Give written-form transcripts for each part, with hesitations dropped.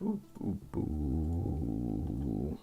Boo, boo, boo.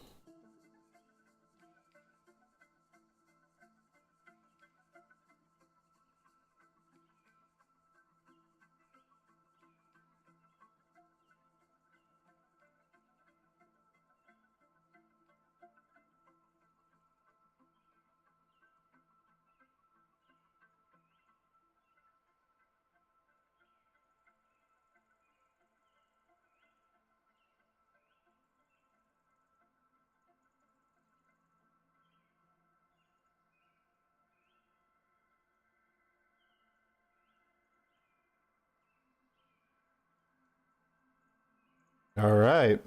All right.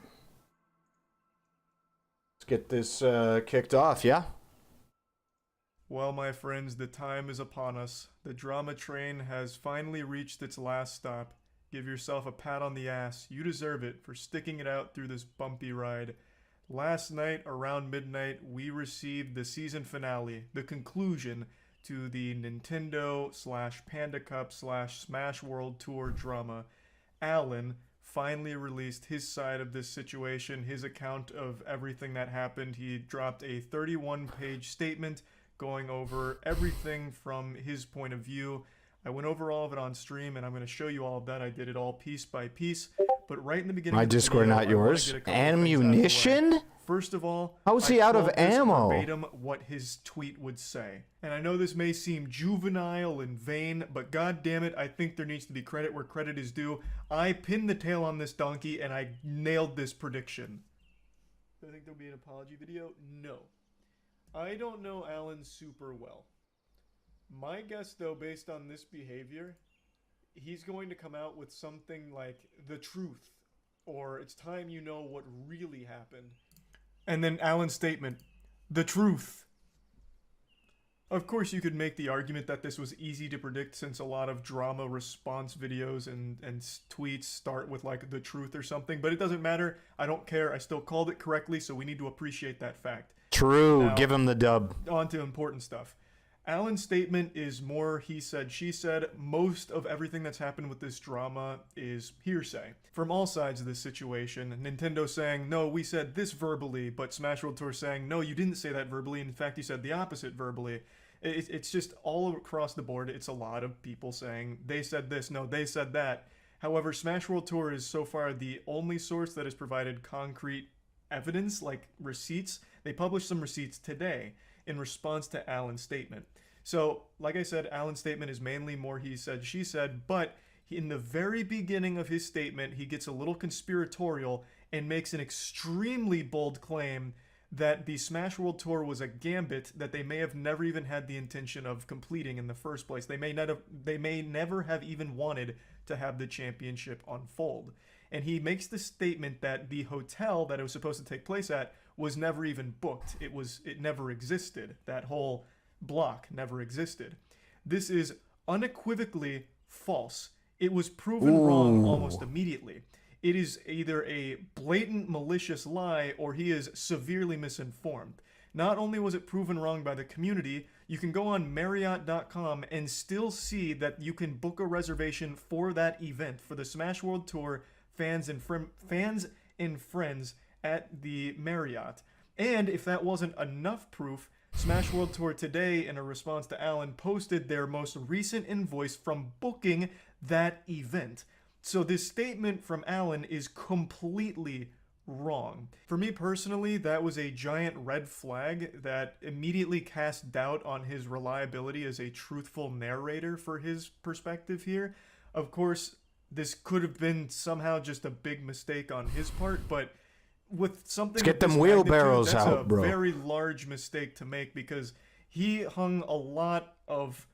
Let's get this kicked off, yeah? Well, my friends, the time is upon us. The drama train has finally reached its last stop. Give yourself a pat on the ass. You deserve it for sticking it out through this bumpy ride. Last night, around midnight, we received the season finale, the conclusion to the Nintendo/Panda Cup/Smash World Tour drama. Alan finally released his side of this situation, his account of everything that happened. He dropped a 31-page statement going over everything from his point of view. I went over all of it on stream, and I'm going to show you all of that. I did it all piece by piece. But right in the beginning My of the Discord, video, not yours. Ammunition? First of all, how is he out of ammo? Verbatim what his tweet would say. And I know this may seem juvenile and vain, but god damn it, I think there needs to be credit where credit is due. I pinned the tail on this donkey and I nailed this prediction. Do I think there'll be an apology video? No. I don't know Alan super well. My guess though, based on this behavior, he's going to come out with something like the truth, or it's time you know what really happened. And then Alan's statement, the truth. Of course, you could make the argument that this was easy to predict since a lot of drama response videos and tweets start with like the truth or something, but it doesn't matter. I don't care. I still called it correctly, so we need to appreciate that fact. True. Now, give him the dub. On to important stuff. Alan's statement is more he said, she said. Most of everything that's happened with this drama is hearsay. From all sides of this situation, Nintendo saying, no, we said this verbally, but Smash World Tour saying, no, you didn't say that verbally. In fact, you said the opposite verbally. It's just all across the board. It's a lot of people saying, they said this, no, they said that. However, Smash World Tour is so far the only source that has provided concrete evidence, like receipts. They published some receipts today in response to Alan's statement. So, like I said, Alan's statement is mainly more he said, she said, but in the very beginning of his statement, he gets a little conspiratorial and makes an extremely bold claim that the Smash World Tour was a gambit that they may have never even had the intention of completing in the first place. They may never have even wanted to have the championship unfold. And he makes the statement that the hotel that it was supposed to take place at was never even booked. It never existed. That whole block never existed. This is unequivocally false. It was proven wrong almost immediately. It is either a blatant malicious lie or he is severely misinformed. Not only was it proven wrong by the community, you can go on Marriott.com and still see that you can book a reservation for that event, for the Smash World Tour fans and friends at the Marriott. And if that wasn't enough proof, Smash World Tour today, in a response to Alan, posted their most recent invoice from booking that event. So this statement from Alan is completely wrong. For me personally, that was a giant red flag that immediately cast doubt on his reliability as a truthful narrator for his perspective here. Of course, this could have been somehow just a big mistake on his part, but with something, let's get them wheelbarrows out, bro. That's a very large mistake to make because he hung a lot of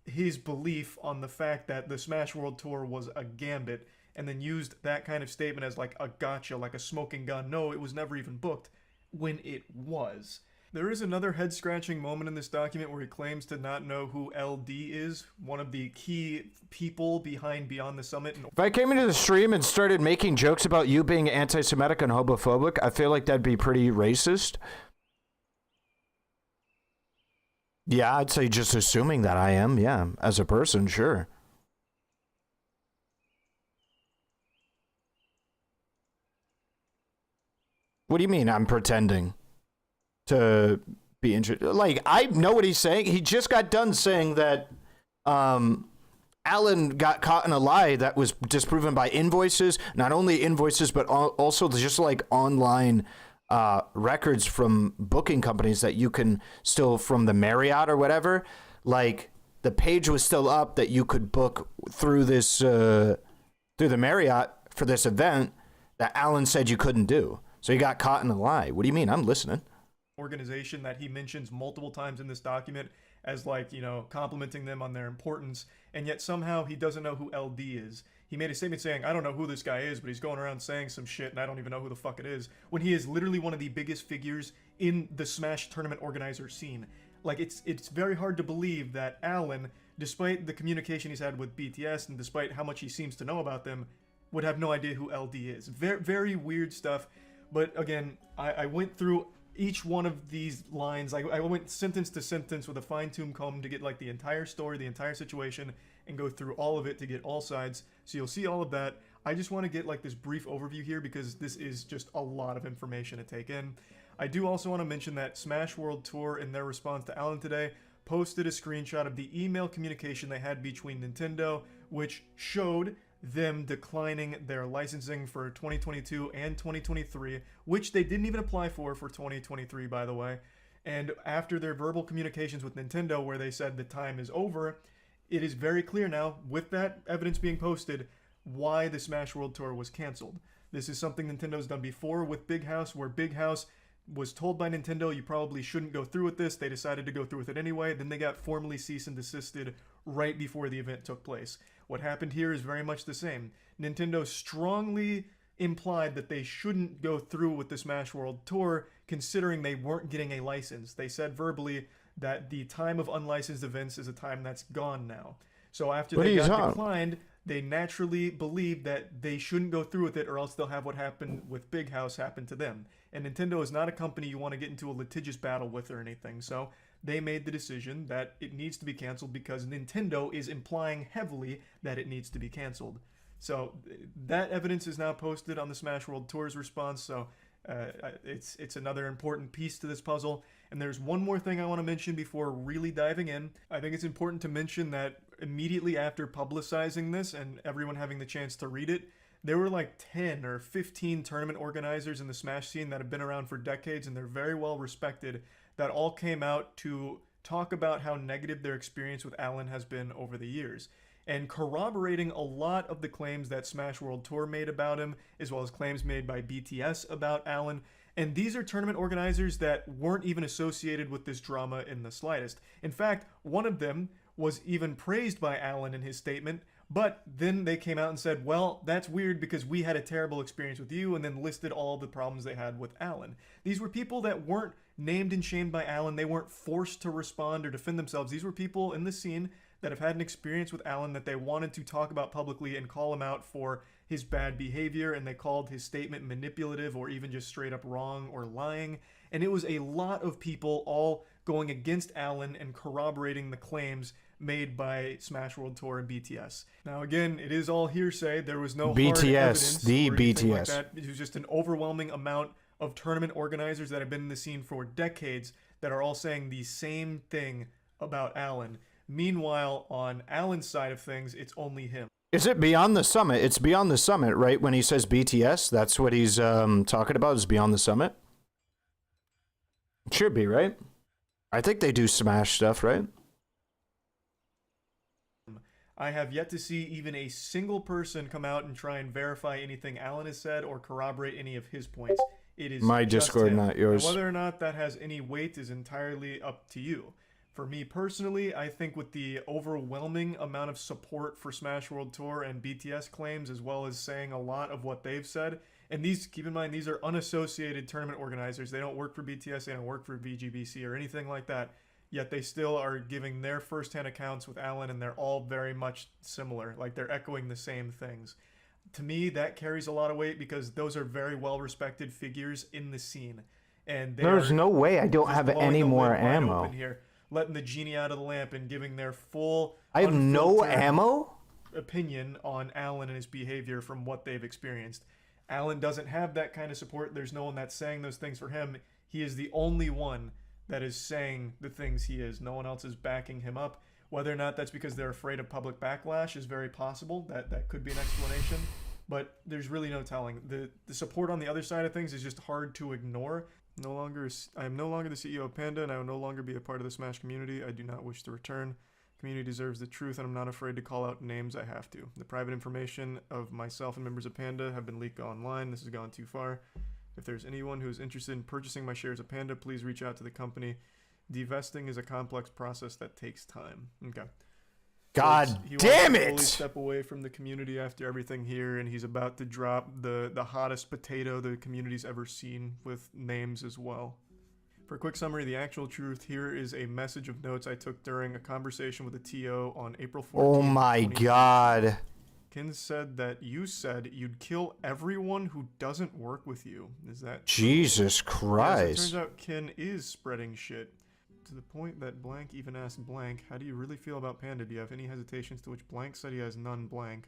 his belief on the fact that the Smash World Tour was a gambit and then used that kind of statement as like a gotcha, like a smoking gun. No, it was never even booked when it was. There is another head-scratching moment in this document where he claims to not know who LD is, one of the key people behind Beyond the Summit. If I came into the stream and started making jokes about you being anti-Semitic and homophobic, I feel like that'd be pretty racist. Yeah, I'd say just assuming that I am, yeah, as a person, sure. What do you mean I'm pretending to be interested? Like, I know what he's saying. He just got done saying that Alan got caught in a lie that was disproven by invoices, not only invoices, but also just like online records from booking companies that you can still, from the Marriott or whatever, like the page was still up that you could book through this, through the Marriott for this event that Alan said you couldn't do. So he got caught in a lie. What do you mean? I'm listening. Organization that he mentions multiple times in this document as, like, you know, complimenting them on their importance, and yet somehow he doesn't know who LD is. He made a statement saying, I don't know who this guy is, but he's going around saying some shit and I don't even know who the fuck it is, when he is literally one of the biggest figures in the Smash tournament organizer scene. Like, it's very hard to believe that Alan, despite the communication he's had with BTS and despite how much he seems to know about them, would have no idea who LD is. Very, very weird stuff. But again, I went through each one of these lines. I went sentence to sentence with a fine-tuned comb to get like the entire story, the entire situation, and go through all of it to get all sides. So you'll see all of that. I just want to get like this brief overview here because this is just a lot of information to take in. I do also want to mention that Smash World Tour, in their response to Alan today, posted a screenshot of the email communication they had between Nintendo, which showed them declining their licensing for 2022 and 2023, which they didn't even apply for 2023, by the way. And after their verbal communications with Nintendo where they said the time is over, it is very clear now, with that evidence being posted, why the Smash World Tour was canceled. This is something Nintendo's done before with Big House, where Big House was told by Nintendo you probably shouldn't go through with this. They decided to go through with it anyway. Then they got formally cease and desisted right before the event took place. What happened here is very much the same. Nintendo strongly implied that they shouldn't go through with the Smash World Tour, considering they weren't getting a license. They said verbally that the time of unlicensed events is a time that's gone now. So after they got declined, they naturally believed that they shouldn't go through with it, or else they'll have what happened with Big House happen to them. And Nintendo is not a company you want to get into a litigious battle with or anything, so they made the decision that it needs to be canceled because Nintendo is implying heavily that it needs to be canceled. So that evidence is now posted on the Smash World Tour's response, so it's another important piece to this puzzle. And there's one more thing I want to mention before really diving in. I think it's important to mention that immediately after publicizing this and everyone having the chance to read it, there were like 10 or 15 tournament organizers in the Smash scene that have been around for decades and they're very well respected, that all came out to talk about how negative their experience with Alan has been over the years, and corroborating a lot of the claims that Smash World Tour made about him, as well as claims made by BTS about Alan. And these are tournament organizers that weren't even associated with this drama in the slightest. In fact, one of them was even praised by Alan in his statement, but then they came out and said, well, that's weird because we had a terrible experience with you, and then listed all the problems they had with Alan. These were people that weren't named and shamed by Alan. They weren't forced to respond or defend themselves. These were people in the scene that have had an experience with Alan that they wanted to talk about publicly and call him out for his bad behavior, and they called his statement manipulative or even just straight up wrong or lying. And it was a lot of people all going against Alan and corroborating the claims made by Smash World Tour and BTS. Now again, it is all hearsay. There was no hard evidence the or anything BTS. like that. It was just an overwhelming amount of tournament organizers that have been in the scene for decades that are all saying the same thing about Alan. Meanwhile, on Alan's side of things, it's only him. Is it Beyond the Summit? It's Beyond the Summit, right? When he says BTS, that's what he's talking about, is Beyond the Summit? It should be, right? I think they do Smash stuff, right? I have yet to see even a single person come out and try and verify anything Alan has said or corroborate any of his points. It is my just Discord, him. not yours. Now, whether or not that has any weight is entirely up to you. For me personally, I think with the overwhelming amount of support for Smash World Tour and BTS claims, as well as saying a lot of what they've said, and these, keep in mind, these are unassociated tournament organizers. They don't work for BTS, they don't work for VGBC or anything like that, yet they still are giving their first-hand accounts with Alan, and they're all very much similar. Like, they're echoing the same things. To me, that carries a lot of weight because those are very well-respected figures in the scene. And there's no way I don't have any more ammo. Here, letting the genie out of the lamp and giving their full, I have no ammo? opinion on Alan and his behavior from what they've experienced. Alan doesn't have that kind of support. There's no one that's saying those things for him. He is the only one that is saying the things he is. No one else is backing him up. Whether or not that's because they're afraid of public backlash is very possible. That could be an explanation. But there's really no telling. The support on the other side of things is just hard to ignore. I am no longer the CEO of Panda, and I will no longer be a part of the Smash community. I do not wish to return. Community deserves the truth, and I'm not afraid to call out names I have to. The private information of myself and members of Panda have been leaked online. This has gone too far. If there's anyone who is interested in purchasing my shares of Panda, please reach out to the company. Divesting is a complex process that takes time. Okay. God he damn wants to it! fully step away from the community after everything here, and he's about to drop the hottest potato the community's ever seen, with names as well. For a quick summary, the actual truth here is a message of notes I took during a conversation with a TO on April 14th. Oh my god. Ken said that you said you'd kill everyone who doesn't work with you. Is that Jesus true? Christ. Yes, it turns out Ken is spreading shit. To the point that blank even asked blank, how do you really feel about Panda? Do you have any hesitations? To which blank said he has none. Blank.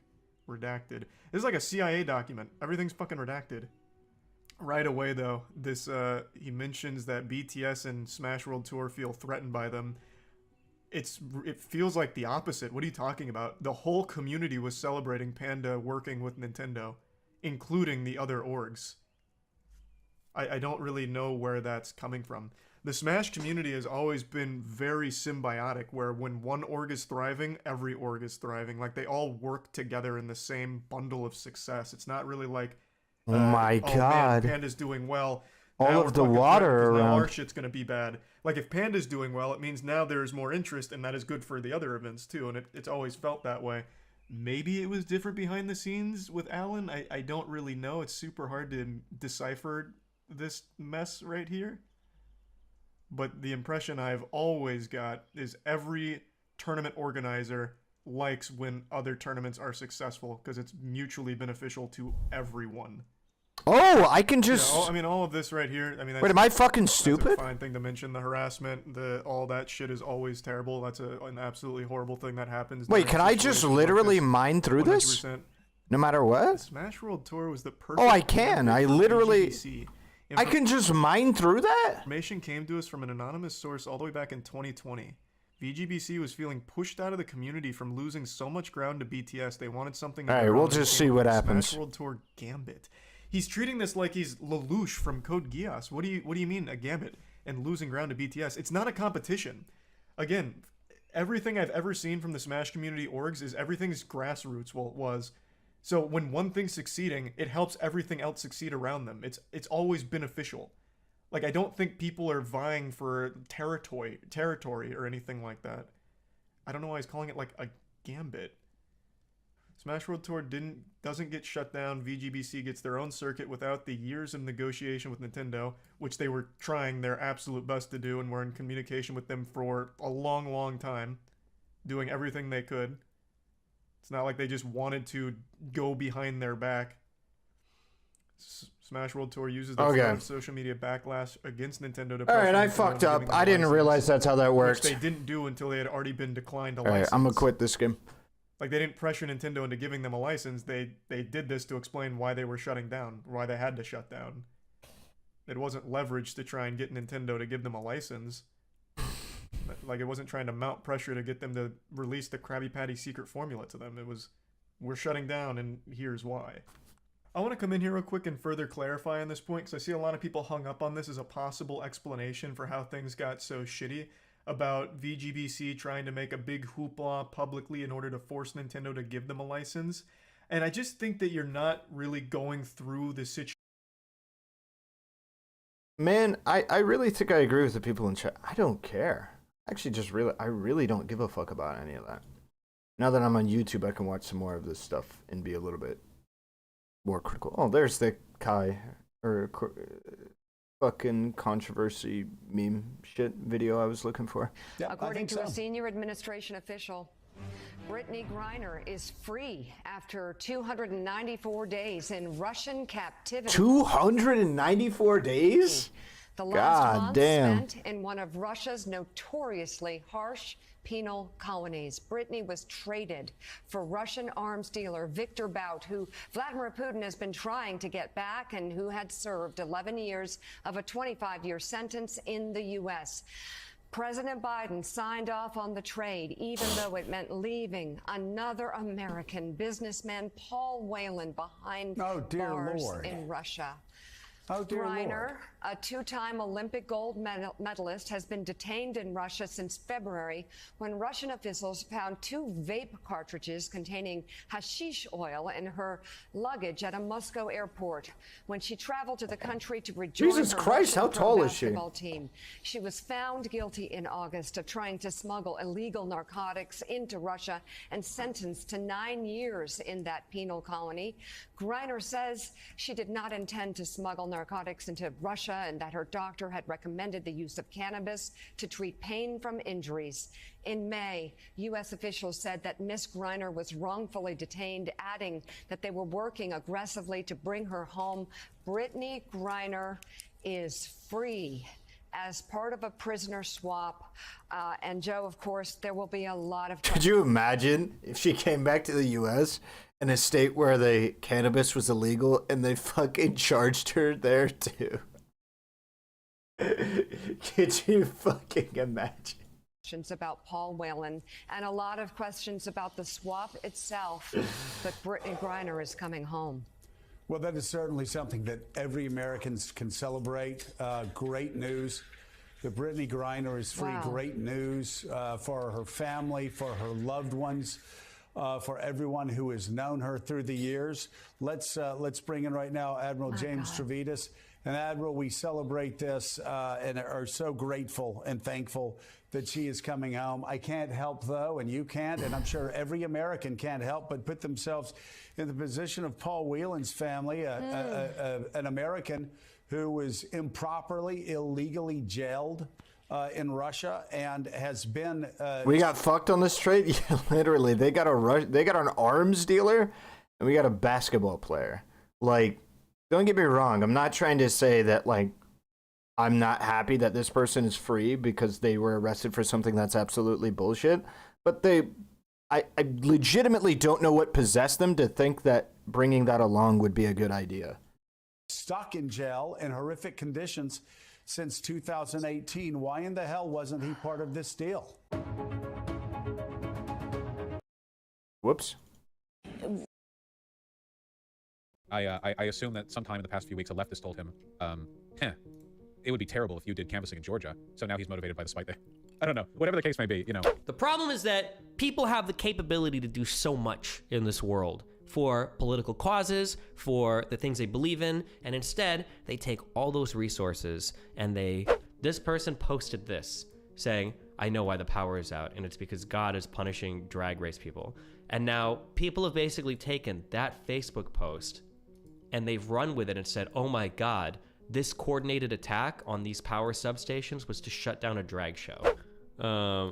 Redacted. This is like a CIA document. Everything's fucking redacted. Right away, though, he mentions that BTS and Smash World Tour feel threatened by them. It feels like the opposite. What are you talking about? The whole community was celebrating Panda working with Nintendo, including the other orgs. I don't really know where that's coming from. The Smash community has always been very symbiotic, where when one org is thriving, every org is thriving. Like, they all work together in the same bundle of success. It's not really like, Oh my god. Man, Panda's doing well. All of the water now around. our shit's gonna be bad. Like, if Panda's doing well, it means now there's more interest, and that is good for the other events too, and it's always felt that way. Maybe it was different behind the scenes with Alan. I don't really know. It's super hard to decipher this mess right here. But the impression I've always got is every tournament organizer likes when other tournaments are successful, because it's mutually beneficial to everyone. Oh, I can just... Yeah, I mean, all of this right here, I mean... Wait, am I fucking stupid? That's a fine thing to mention. The harassment, all that shit is always terrible. That's an absolutely horrible thing that happens. Wait, can I just literally mine through this? No matter what? Smash World Tour was the perfect... Oh, I can. I literally... VGBC. I can just mine through that? Information came to us from an anonymous source all the way back in 2020. VGBC was feeling pushed out of the community from losing so much ground to BTS. They wanted something... Alright, we'll just see what happens. Smash World Tour Gambit. He's treating this like he's Lelouch from Code Geass. What do you mean, a Gambit and losing ground to BTS? It's not a competition. Again, everything I've ever seen from the Smash community orgs is everything's grassroots. Well, it was. So when one thing's succeeding, it helps everything else succeed around them. It's always beneficial. Like, I don't think people are vying for territory or anything like that. I don't know why he's calling it like a Gambit. Smash World Tour doesn't get shut down. VGBC gets their own circuit without the years of negotiation with Nintendo, which they were trying their absolute best to do, and were in communication with them for a long, long time, doing everything they could. It's not like they just wanted to go behind their back. Smash World Tour uses the threat of social media backlash against Nintendo to... Alright, I fucked up. I didn't realize that's how that worked. Which they didn't do until they had already been declined a license. Alright, I'm gonna quit this game. Like, they didn't pressure Nintendo into giving them a license. They did this to explain why they were shutting down, why they had to shut down. It wasn't leverage to try and get Nintendo to give them a license. Like, it wasn't trying to mount pressure to get them to release the Krabby Patty secret formula to them. It was, we're shutting down, and here's why. I want to come in here real quick and further clarify on this point, because I see a lot of people hung up on this as a possible explanation for how things got so shitty, about VGBC trying to make a big hoopla publicly in order to force Nintendo to give them a license. And I just think that you're not really going through the situation. Man, I really think I agree with the people in chat. I don't care. Actually, I really don't give a fuck about any of that. Now that I'm on YouTube, I can watch some more of this stuff and be a little bit more critical. Oh, there's the Kai, or fucking controversy meme shit video I was looking for. Yep, according to a senior administration official, Brittany Griner is free after 294 days in Russian captivity. 294 days? The last God month damn. spent in one of Russia's notoriously harsh penal colonies. Brittany was traded for Russian arms dealer Viktor Bout, who Vladimir Putin has been trying to get back and who had served 11 years of a 25-year sentence in the U.S. President Biden signed off on the trade, even though it meant leaving another American businessman, Paul Whelan, behind bars in Russia. Oh, dear Griner, Lord. a two-time Olympic gold medalist, has been detained in Russia since February when Russian officials found 2 vape cartridges containing hashish oil in her luggage at a Moscow airport when she traveled to the country to rejoin Jesus her Christ, Russian how tall is she? basketball team. She was found guilty in August of trying to smuggle illegal narcotics into Russia and sentenced to 9 years in that penal colony. Griner says she did not intend to smuggle narcotics into Russia and that her doctor had recommended the use of cannabis to treat pain from injuries. In May, U.S. officials said that Ms. Griner was wrongfully detained, adding that they were working aggressively to bring her home. Brittany Griner is free as part of a prisoner swap. And Joe, of course, there will be a lot of... Could you imagine if she came back to the U.S. in a state where the cannabis was illegal and they fucking charged her there too? Could you fucking imagine? Questions about Paul Whelan and a lot of questions about the swap itself. But Brittany Griner is coming home. Well, that is certainly something that every American can celebrate. Great news that Brittany Griner is free. Wow. Great news for her family, for her loved ones, for everyone who has known her through the years. Let's bring in right now Admiral James Trevitas. And Admiral, we celebrate this and are so grateful and thankful that she is coming home. I can't help, though, and you can't, and I'm sure every American can't help but put themselves in the position of Paul Whelan's family, an American who was improperly, illegally jailed in Russia and has been... We got fucked on this trade? Yeah, literally. They got an arms dealer, and we got a basketball player. Like, don't get me wrong. I'm not trying to say that, like, I'm not happy that this person is free because they were arrested for something that's absolutely bullshit. But I legitimately don't know what possessed them to think that bringing that along would be a good idea. Stuck in jail in horrific conditions since 2018. Why in the hell wasn't he part of this deal? Whoops. I assume that sometime in the past few weeks, a leftist told him, it would be terrible if you did canvassing in Georgia. So now he's motivated by the spite there. I don't know. Whatever the case may be, you know. The problem is that people have the capability to do so much in this world for political causes, for the things they believe in, and instead they take all those resources and this person posted this saying, I know why the power is out, and it's because God is punishing drag race people. And now people have basically taken that Facebook post and they've run with it and said, oh my God, this coordinated attack on these power substations was to shut down a drag show.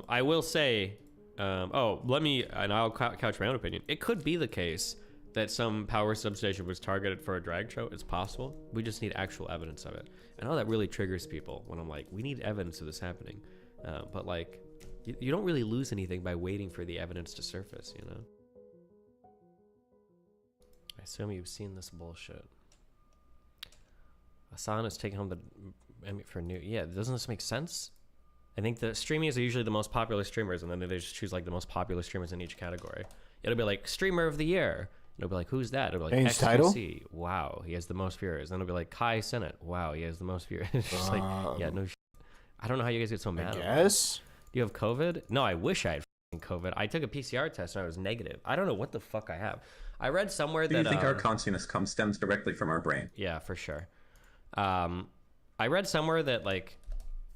I will say, and I'll couch my own opinion. It could be the case that some power substation was targeted for a drag show. It's possible. We just need actual evidence of it. I know that really triggers people when I'm like, we need evidence of this happening. But like, you don't really lose anything by waiting for the evidence to surface, you know? I assume you've seen this bullshit. Hassan is taking home the Emmy for new. Yeah, doesn't this make sense? I think the streamers are usually the most popular streamers, and then they just choose like the most popular streamers in each category. It'll be like streamer of the year. It'll be like, who's that? It'll be like Change title? XQC. Wow, he has the most viewers. Then it'll be like Kai Sinnott. Wow, he has the most viewers. It's just like, yeah, no. I don't know how you guys get so mad. Yes. Do you have COVID? No, I wish I had COVID. I took a PCR test and I was negative. I don't know what the fuck I have. I read somewhere that. Do you think our consciousness stems directly from our brain? Yeah, for sure. I read somewhere that like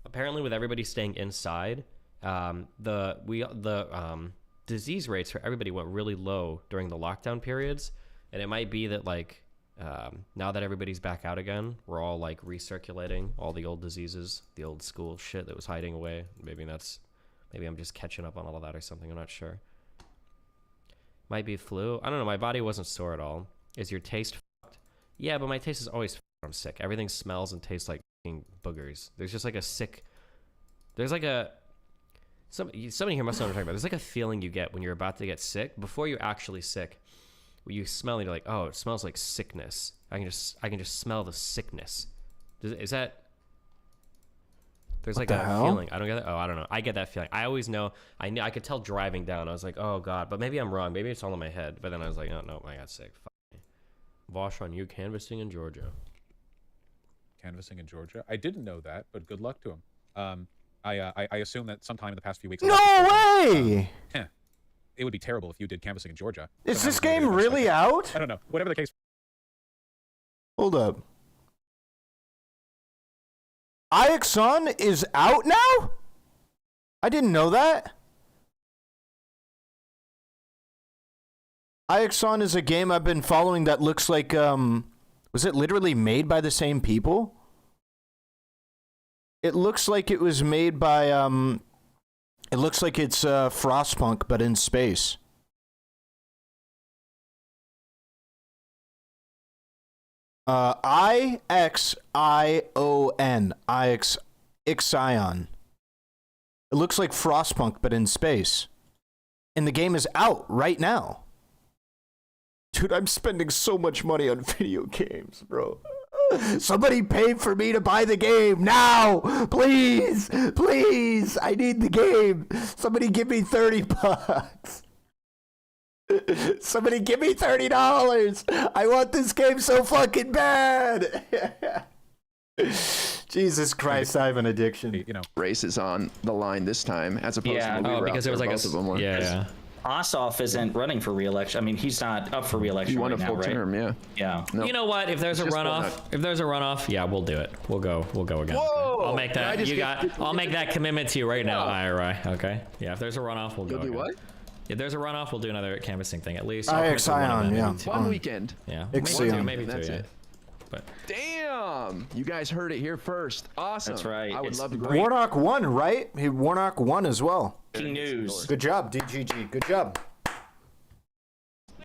apparently with everybody staying inside, the disease rates for everybody went really low during the lockdown periods, and it might be that like now that everybody's back out again, we're all like recirculating all the old diseases, the old school shit that was hiding away. Maybe I'm just catching up on all of that or something. I'm not sure. Might be flu. I don't know. My body wasn't sore at all. Is your taste fucked? Yeah, but my taste is alwauged. I'm sick. Everything smells and tastes like boogers. There's just like a sick. There's like a. Somebody here must know what I'm talking about. There's like a feeling you get when you're about to get sick before you're actually sick. You smell and you're like, oh, it smells like sickness. I can just smell the sickness. Is that? There's like a feeling. I don't get that. Oh, I don't know. I get that feeling. I always know. I could tell driving down. I was like, oh god, but maybe I'm wrong. Maybe it's all in my head. But then I was like, oh no, I got sick. Fuck me. Vaush on you canvassing in Georgia. Canvassing in Georgia. I didn't know that, but good luck to him. I assume that sometime in the past few weeks. No way! It would be terrible if you did canvassing in Georgia. Is this game really out? I don't know. Whatever the case. Hold up. Ixon is out now? I didn't know that. Ixon is a game I've been following that looks like, was it literally made by the same people? It looks like it was made by, it looks like it's Frostpunk, but in space. Ixion. Ixion. It looks like Frostpunk, but in space. And the game is out right now. Dude, I'm spending so much money on video games, bro. Somebody pay for me to buy the game now, please, please. I need the game. Somebody give me $30. Somebody give me $30. I want this game so fucking bad. Jesus Christ, I have an addiction. You know, race is on the line this time, as opposed to the because it was like both of them were. Yeah. Ossoff isn't running for re-election. I mean, he's not up for re-election. He won right a full now, term, right? yeah. Yeah. You know what? If there's a runoff, yeah, we'll do it. We'll go again. Whoa! I'll make that. I'll make that commitment to you right now, IRI. Okay. Yeah. If there's a runoff, we'll go. You'll do what? If there's a runoff, we'll do another canvassing thing at least. Ixion, yeah. One weekend. Yeah. Ixion. Maybe two. That's Yeah. it. But Damn! You guys heard it here first. Awesome. That's right. I would It's love to. Warnock won, right? Warnock won as well. Breaking news. Good job, DGG. Good job.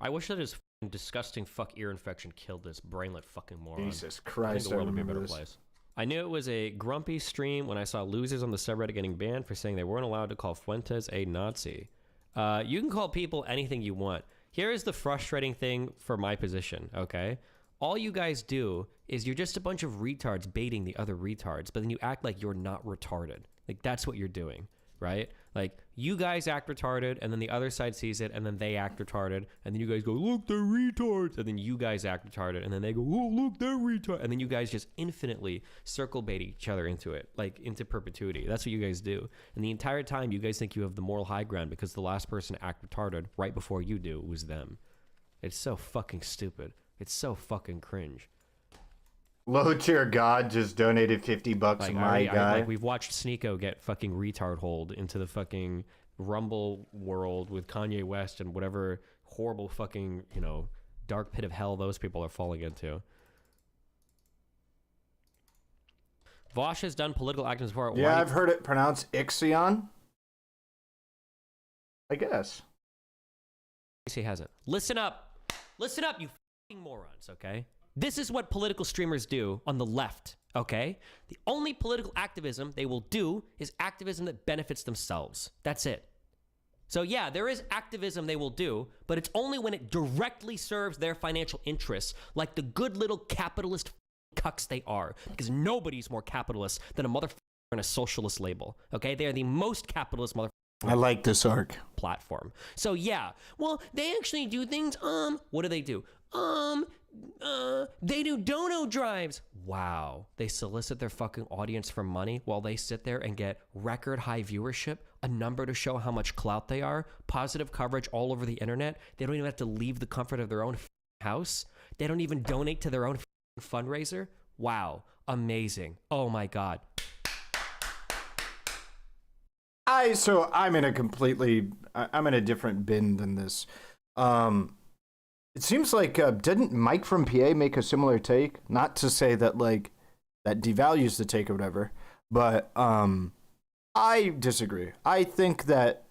I wish that his disgusting ear infection killed this brainlet fucking moron. Jesus I Christ, think the world would be a better this. place. I knew it was a grumpy stream when I saw losers on the subreddit getting banned for saying they weren't allowed to call Fuentes a Nazi. You can call people anything you want. Here is the frustrating thing for my position, okay? All you guys do is you're just a bunch of retards baiting the other retards, but then you act like you're not retarded. Like, that's what you're doing, right? Like, you guys act retarded, and then the other side sees it, and then they act retarded, and then you guys go, look, they're retards, and then you guys act retarded, and then they go, oh, look, they're retards, and then you guys just infinitely circle bait each other into it, like, into perpetuity. That's what you guys do. And the entire time, you guys think you have the moral high ground because the last person to act retarded right before you do was them. It's so fucking stupid. It's so fucking cringe. Low tier God just donated $50, Like, my guy. we've watched Sneeko get fucking retard holed into the fucking Rumble world with Kanye West and whatever horrible fucking, dark pit of hell those people are falling into. Vaush has done political actions before. Yeah, I've heard it pronounced Ixion. I guess. He hasn't. Listen up, you fucking morons, okay? This is what political streamers do on the left, okay? The only political activism they will do is activism that benefits themselves. That's it. So yeah, there is activism they will do, but it's only when it directly serves their financial interests, like the good little capitalist cucks they are, because nobody's more capitalist than a motherfucker in a socialist label, okay? They are the most capitalist motherfucker. I like this arc. Platform. So yeah, well, they actually do things, what do? They do dono drives. Wow. They solicit their fucking audience for money while they sit there and get record high viewership, a number to show how much clout they are, positive coverage all over the internet. They don't even have to leave the comfort of their own house. They don't even donate to their own fundraiser. Wow. Amazing. Oh my God. I'm in a different bin than this. It seems like, didn't Mike from PA make a similar take? Not to say that, that devalues the take or whatever, but I disagree. I think that,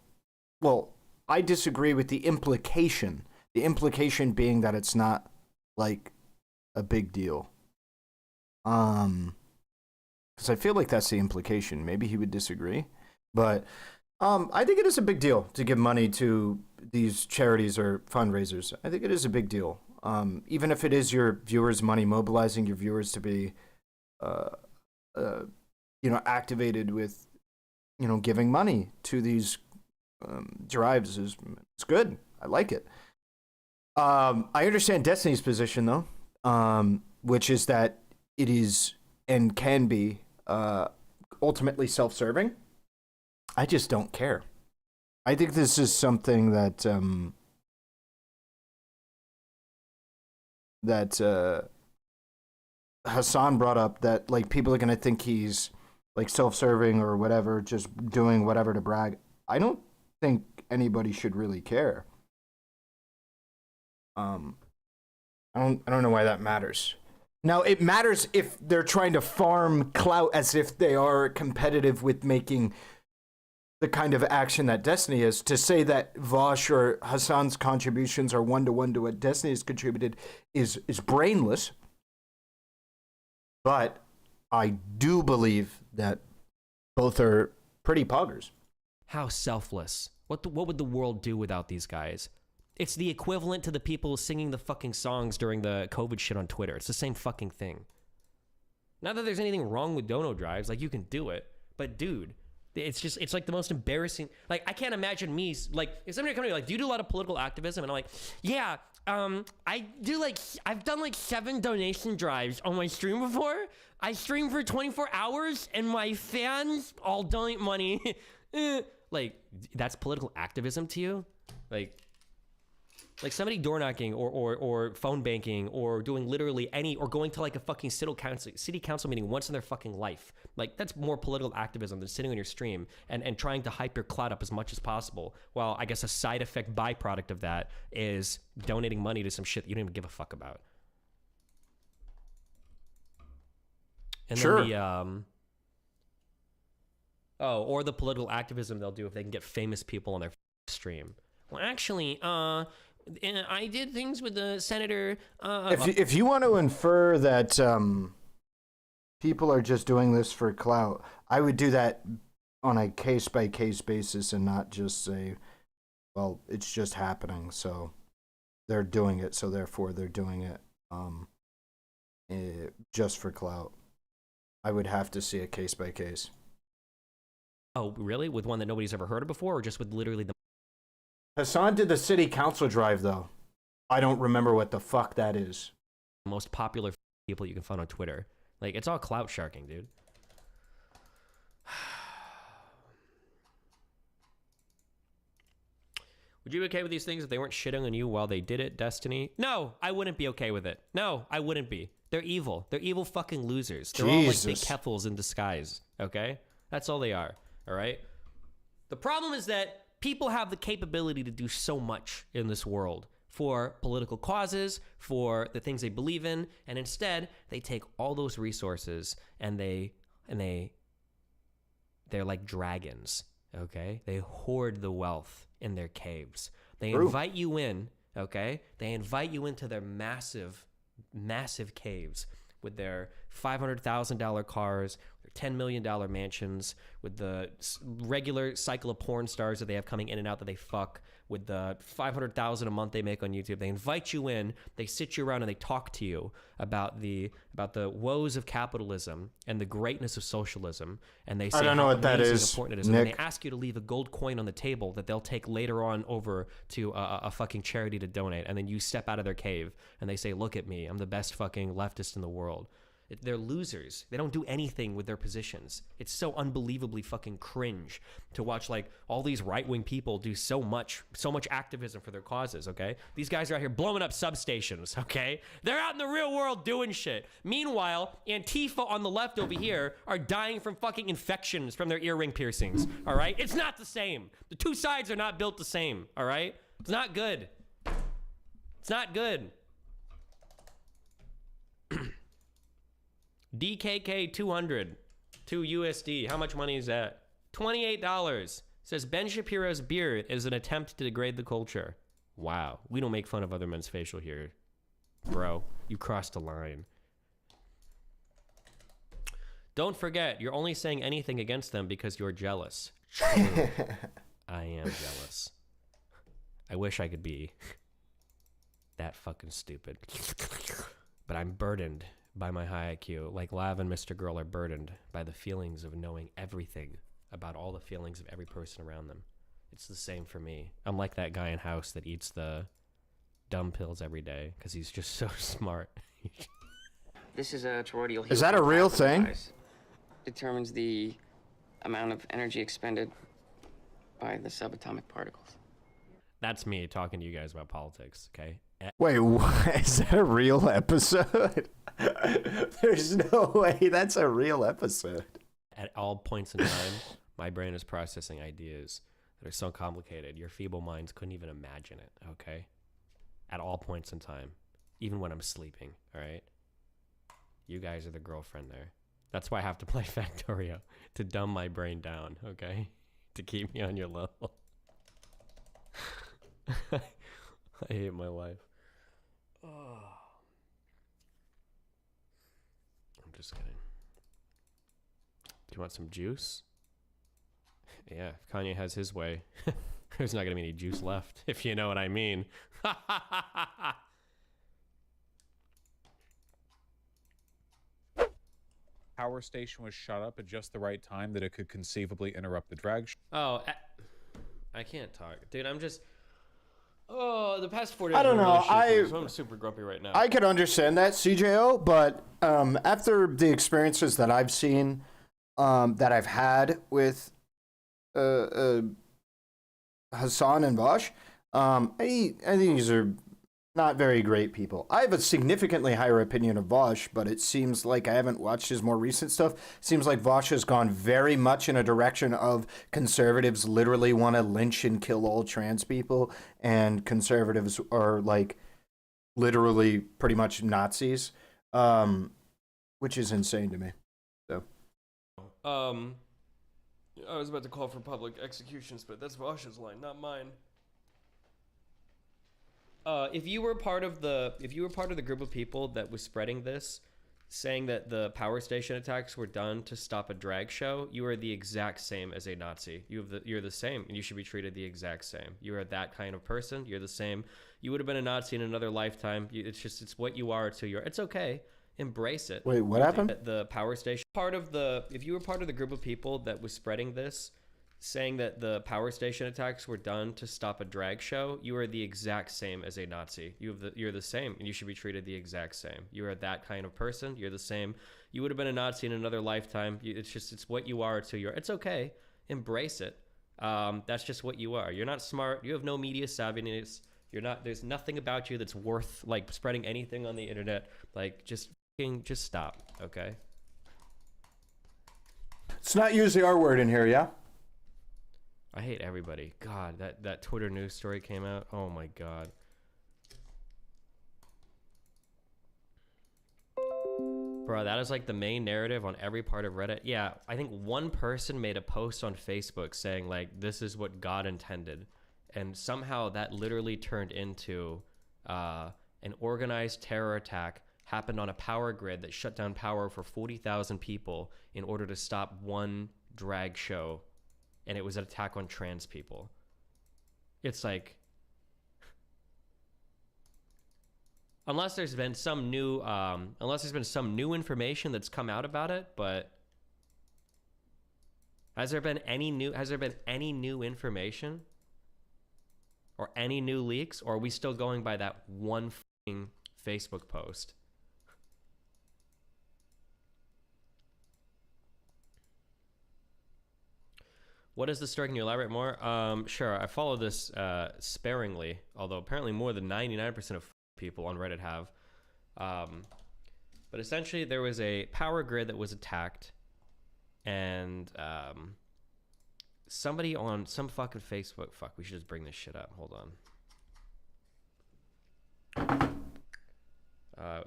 I disagree with the implication. The implication being that it's not, a big deal. because I feel like that's the implication. Maybe he would disagree, but I think it is a big deal to give money to these charities or fundraisers. I think it is a big deal. Even if it is your viewers' money, mobilizing your viewers to be, activated with, giving money to these drives is good. I like it. I understand Destiny's position though, which is that it is and can be ultimately self-serving. I just don't care. I think this is something that Hassan brought up, that like people are gonna think he's like self-serving or whatever, just doing whatever to brag. I don't think anybody should really care. I don't know why that matters. Now, it matters if they're trying to farm clout as if they are competitive with making the kind of action that Destiny is. To say that Vaush or Hassan's contributions are one-to-one to what Destiny has contributed is brainless. But I do believe that both are pretty poggers. How selfless. What would the world do without these guys? It's the equivalent to the people singing the fucking songs during the COVID shit on Twitter. It's the same fucking thing. Not that there's anything wrong with dono drives, like you can do it, but dude, it's like the most embarrassing. Like, I can't imagine me, like, if somebody come to me like, do you do a lot of political activism? And I'm like, yeah, I've done like 7 donation drives on my stream before. I stream for 24 hours and my fans all donate money. Like, that's political activism to you? Like somebody door knocking or phone banking or doing literally any, or going to like a fucking city council meeting once in their fucking life. Like, that's more political activism than sitting on your stream and trying to hype your clout up as much as possible. Well, I guess a side effect byproduct of that is donating money to some shit that you don't even give a fuck about. And sure. Then or the political activism they'll do if they can get famous people on their stream. Well, actually, I did things with the senator. If you want to infer that people are just doing this for clout, I would do that on a case-by-case basis and not just say, well, it's just happening, so they're doing it, so therefore they're doing it just for clout. I would have to see a case-by-case. Oh, really? With one that nobody's ever heard of before, or just with literally the... Hassan did the city council drive, though. I don't remember what the fuck that is. Most popular people you can find on Twitter. Like, it's all clout sharking, dude. Would you be okay with these things if they weren't shitting on you while they did it, Destiny? No, I wouldn't be okay with it. No, I wouldn't be. They're evil. They're evil fucking losers. They're all like big keffels in disguise, okay? That's all they are, all right? The problem is that people have the capability to do so much in this world for political causes, for the things they believe in, and instead they take all those resources and they're like dragons, okay? They hoard the wealth in their caves. They invite you in, okay? They invite you into their massive caves with their $500,000 cars, their $10 million mansions, with the regular cycle of porn stars that they have coming in and out that they fuck, with the $500,000 a month they make on YouTube. They invite you in, they sit you around and they talk to you about the woes of capitalism and the greatness of socialism, and they say I don't know how what that amazing is, important it is. Nick. And they ask you to leave a gold coin on the table that they'll take later on over to a fucking charity to donate, and then you step out of their cave and they say, look at me, I'm the best fucking leftist in the world. They're losers. They don't do anything with their positions. It's so unbelievably fucking cringe to watch like all these right-wing people do so much activism for their causes, okay? These guys are out here blowing up substations, okay? They're out in the real world doing shit. Meanwhile, Antifa on the left over here are dying from fucking infections from their earring piercings, all right? It's not the same. The two sides are not built the same, all right? It's not good. It's not good. DKK 200, 2 USD. How much money is that? $28. Says Ben Shapiro's beard is an attempt to degrade the culture. Wow. We don't make fun of other men's facial here. Bro, you crossed a line. Don't forget, you're only saying anything against them because you're jealous. True. I am jealous. I wish I could be that fucking stupid. But I'm burdened by my high IQ. Like Lav and Mr. Girl are burdened by the feelings of knowing everything about all the feelings of every person around them. It's the same for me. I'm like that guy in House that eats the dumb pills every day because he's just so smart. This is a toroidal. Is that a real thing? Determines the amount of energy expended by the subatomic particles. That's me talking to you guys about politics, okay? Wait, what? Is that a real episode? There's no way that's a real episode. At all points in time, my brain is processing ideas that are so complicated, your feeble minds couldn't even imagine it, okay? At all points in time, even when I'm sleeping, all right? You guys are the girlfriend there. That's why I have to play Factorio, to dumb my brain down, okay? To keep me on your level. I hate my life. Oh. I'm just kidding. Do you want some juice? Yeah, if Kanye has his way, there's not going to be any juice left, if you know what I mean. Power station was shut up at just the right time that it could conceivably interrupt the drag show. Oh, I can't talk. Dude, I'm just... Oh, the past 4 days... I don't know. I'm super grumpy right now. I could understand that, CJO, but after the experiences that I've seen, that I've had with Hassan and Vaush, I think these are not very great people. I have a significantly higher opinion of Vaush, but it seems like I haven't watched his more recent stuff. It seems like Vaush has gone very much in a direction of conservatives literally want to lynch and kill all trans people, and conservatives are like literally pretty much Nazis, which is insane to me. So, I was about to call for public executions, but that's Vaush's line, not mine. If you were part of the group of people that was spreading this, saying that the power station attacks were done to stop a drag show, you are the exact same as a Nazi. You're the same, and you should be treated the exact same. You are that kind of person. You're the same. You would have been a Nazi in another lifetime. It's what you are to your. It's okay. Embrace it. wait, what happened? The power station. If you were part of the group of people that was spreading this, saying that the power station attacks were done to stop a drag show, you are the exact same as a Nazi. You're the same, and you should be treated the exact same. You are that kind of person. You're the same. You would have been a Nazi in another lifetime. It's what you are to your. It's okay. Embrace it. That's just what you are. You're not smart. You have no media savviness. You're not. There's nothing about you that's worth like spreading anything on the internet. Like just stop. Okay. Let's not use the R word in here, yeah? I hate everybody. God, that Twitter news story came out. Oh my God. Bro, that is like the main narrative on every part of Reddit. Yeah, I think one person made a post on Facebook saying like, this is what God intended. And somehow that literally turned into an organized terror attack happened on a power grid that shut down power for 40,000 people in order to stop one drag show. And it was an attack on trans people. It's like, unless there's been some new information that's come out about it, but has there been any new information or any new leaks, or are we still going by that one fucking Facebook post? What is the story? Can you elaborate more? Sure. I follow this sparingly, although apparently more than 99% of people on Reddit have. But essentially, there was a power grid that was attacked, and somebody on some fucking Facebook. Fuck, we should just bring this shit up. Hold on.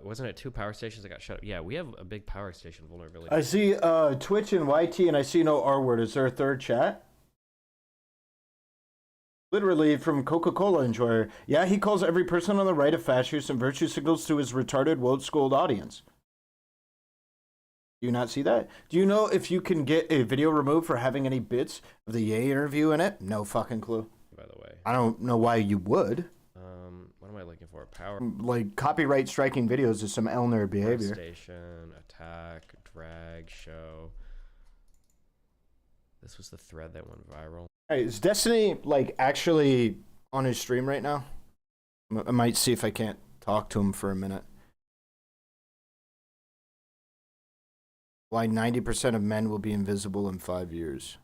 Wasn't it 2 power stations that got shut up? Yeah, we have a big power station vulnerability. I see Twitch and YT, and I see no R word. Is there a third chat? Literally from Coca-Cola enjoyer. Yeah, he calls every person on the right a fascist and virtue signals to his retarded, woke-schooled audience. Do you not see that? Do you know if you can get a video removed for having any bits of the Ye interview in it? No fucking clue. By the way. I don't know why you would. What am I looking for? Power. Like, copyright striking videos is some Elner behavior. Station, attack, drag, show. This was the thread that went viral. Hey, is Destiny, like, actually on his stream right now? I might see if I can't talk to him for a minute. Why 90% of men will be invisible in 5 years.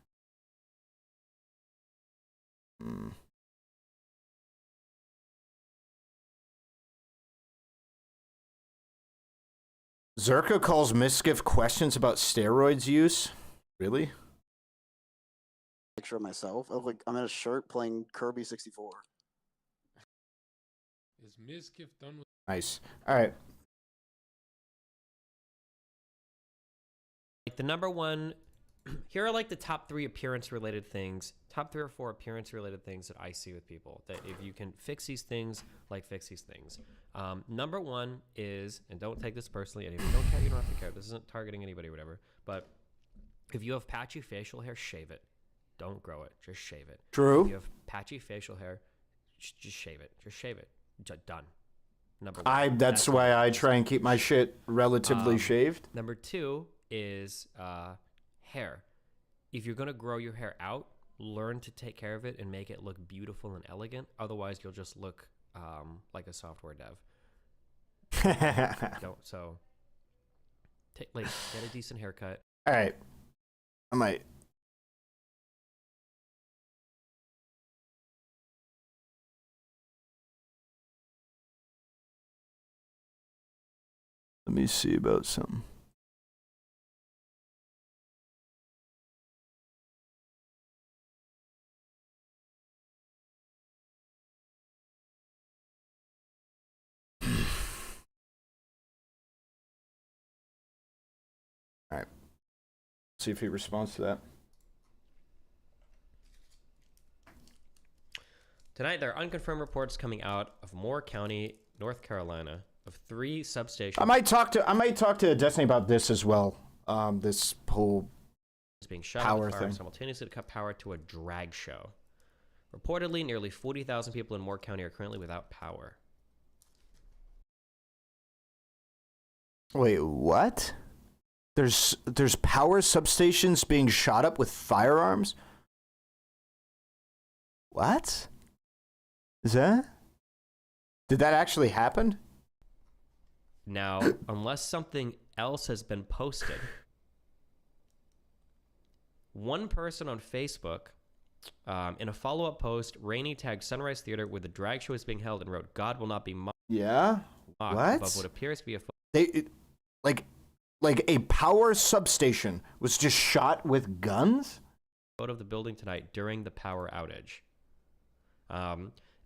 Zerka calls Miskiff questions about steroids use. Really? Picture of myself. I look like I'm in a shirt playing Kirby 64. Is Miskiff done with? Nice. All right. Like the number one, here are like the top 3 appearance related things, top 3 or 4 appearance related things that I see with people that if you can fix these things, like fix these things. Number 1 is, and don't take this personally, and if you don't care, you don't have to care. This isn't targeting anybody or whatever, but if you have patchy facial hair, shave it. Don't grow it. Just shave it. True. If you have patchy facial hair, just shave it. Just shave it. Done. Number 1. That's why I try and keep my shit relatively shaved. Number 2 is hair. If you're gonna grow your hair out, learn to take care of it and make it look beautiful and elegant. Otherwise, you'll just look like a software dev. Get a decent haircut. All right, I might. Let me see about something. All right. See if he responds to that. Tonight, there are unconfirmed reports coming out of Moore County, North Carolina, of 3 substations. I might talk to Destiny about this as well. This whole being shut power with fire thing simultaneously to cut power to a drag show. Reportedly, nearly 40,000 people in Moore County are currently without power. Wait, what? There's power substations being shot up with firearms? What? Is that? Did that actually happen? Now, unless something else has been posted, one person on Facebook, in a follow-up post, Rainey tagged Sunrise Theater where the drag show is being held and wrote, "God will not be mocked." Yeah? What? Above what appears to be a like a power substation was just shot with guns? Photo of the building tonight during the power outage.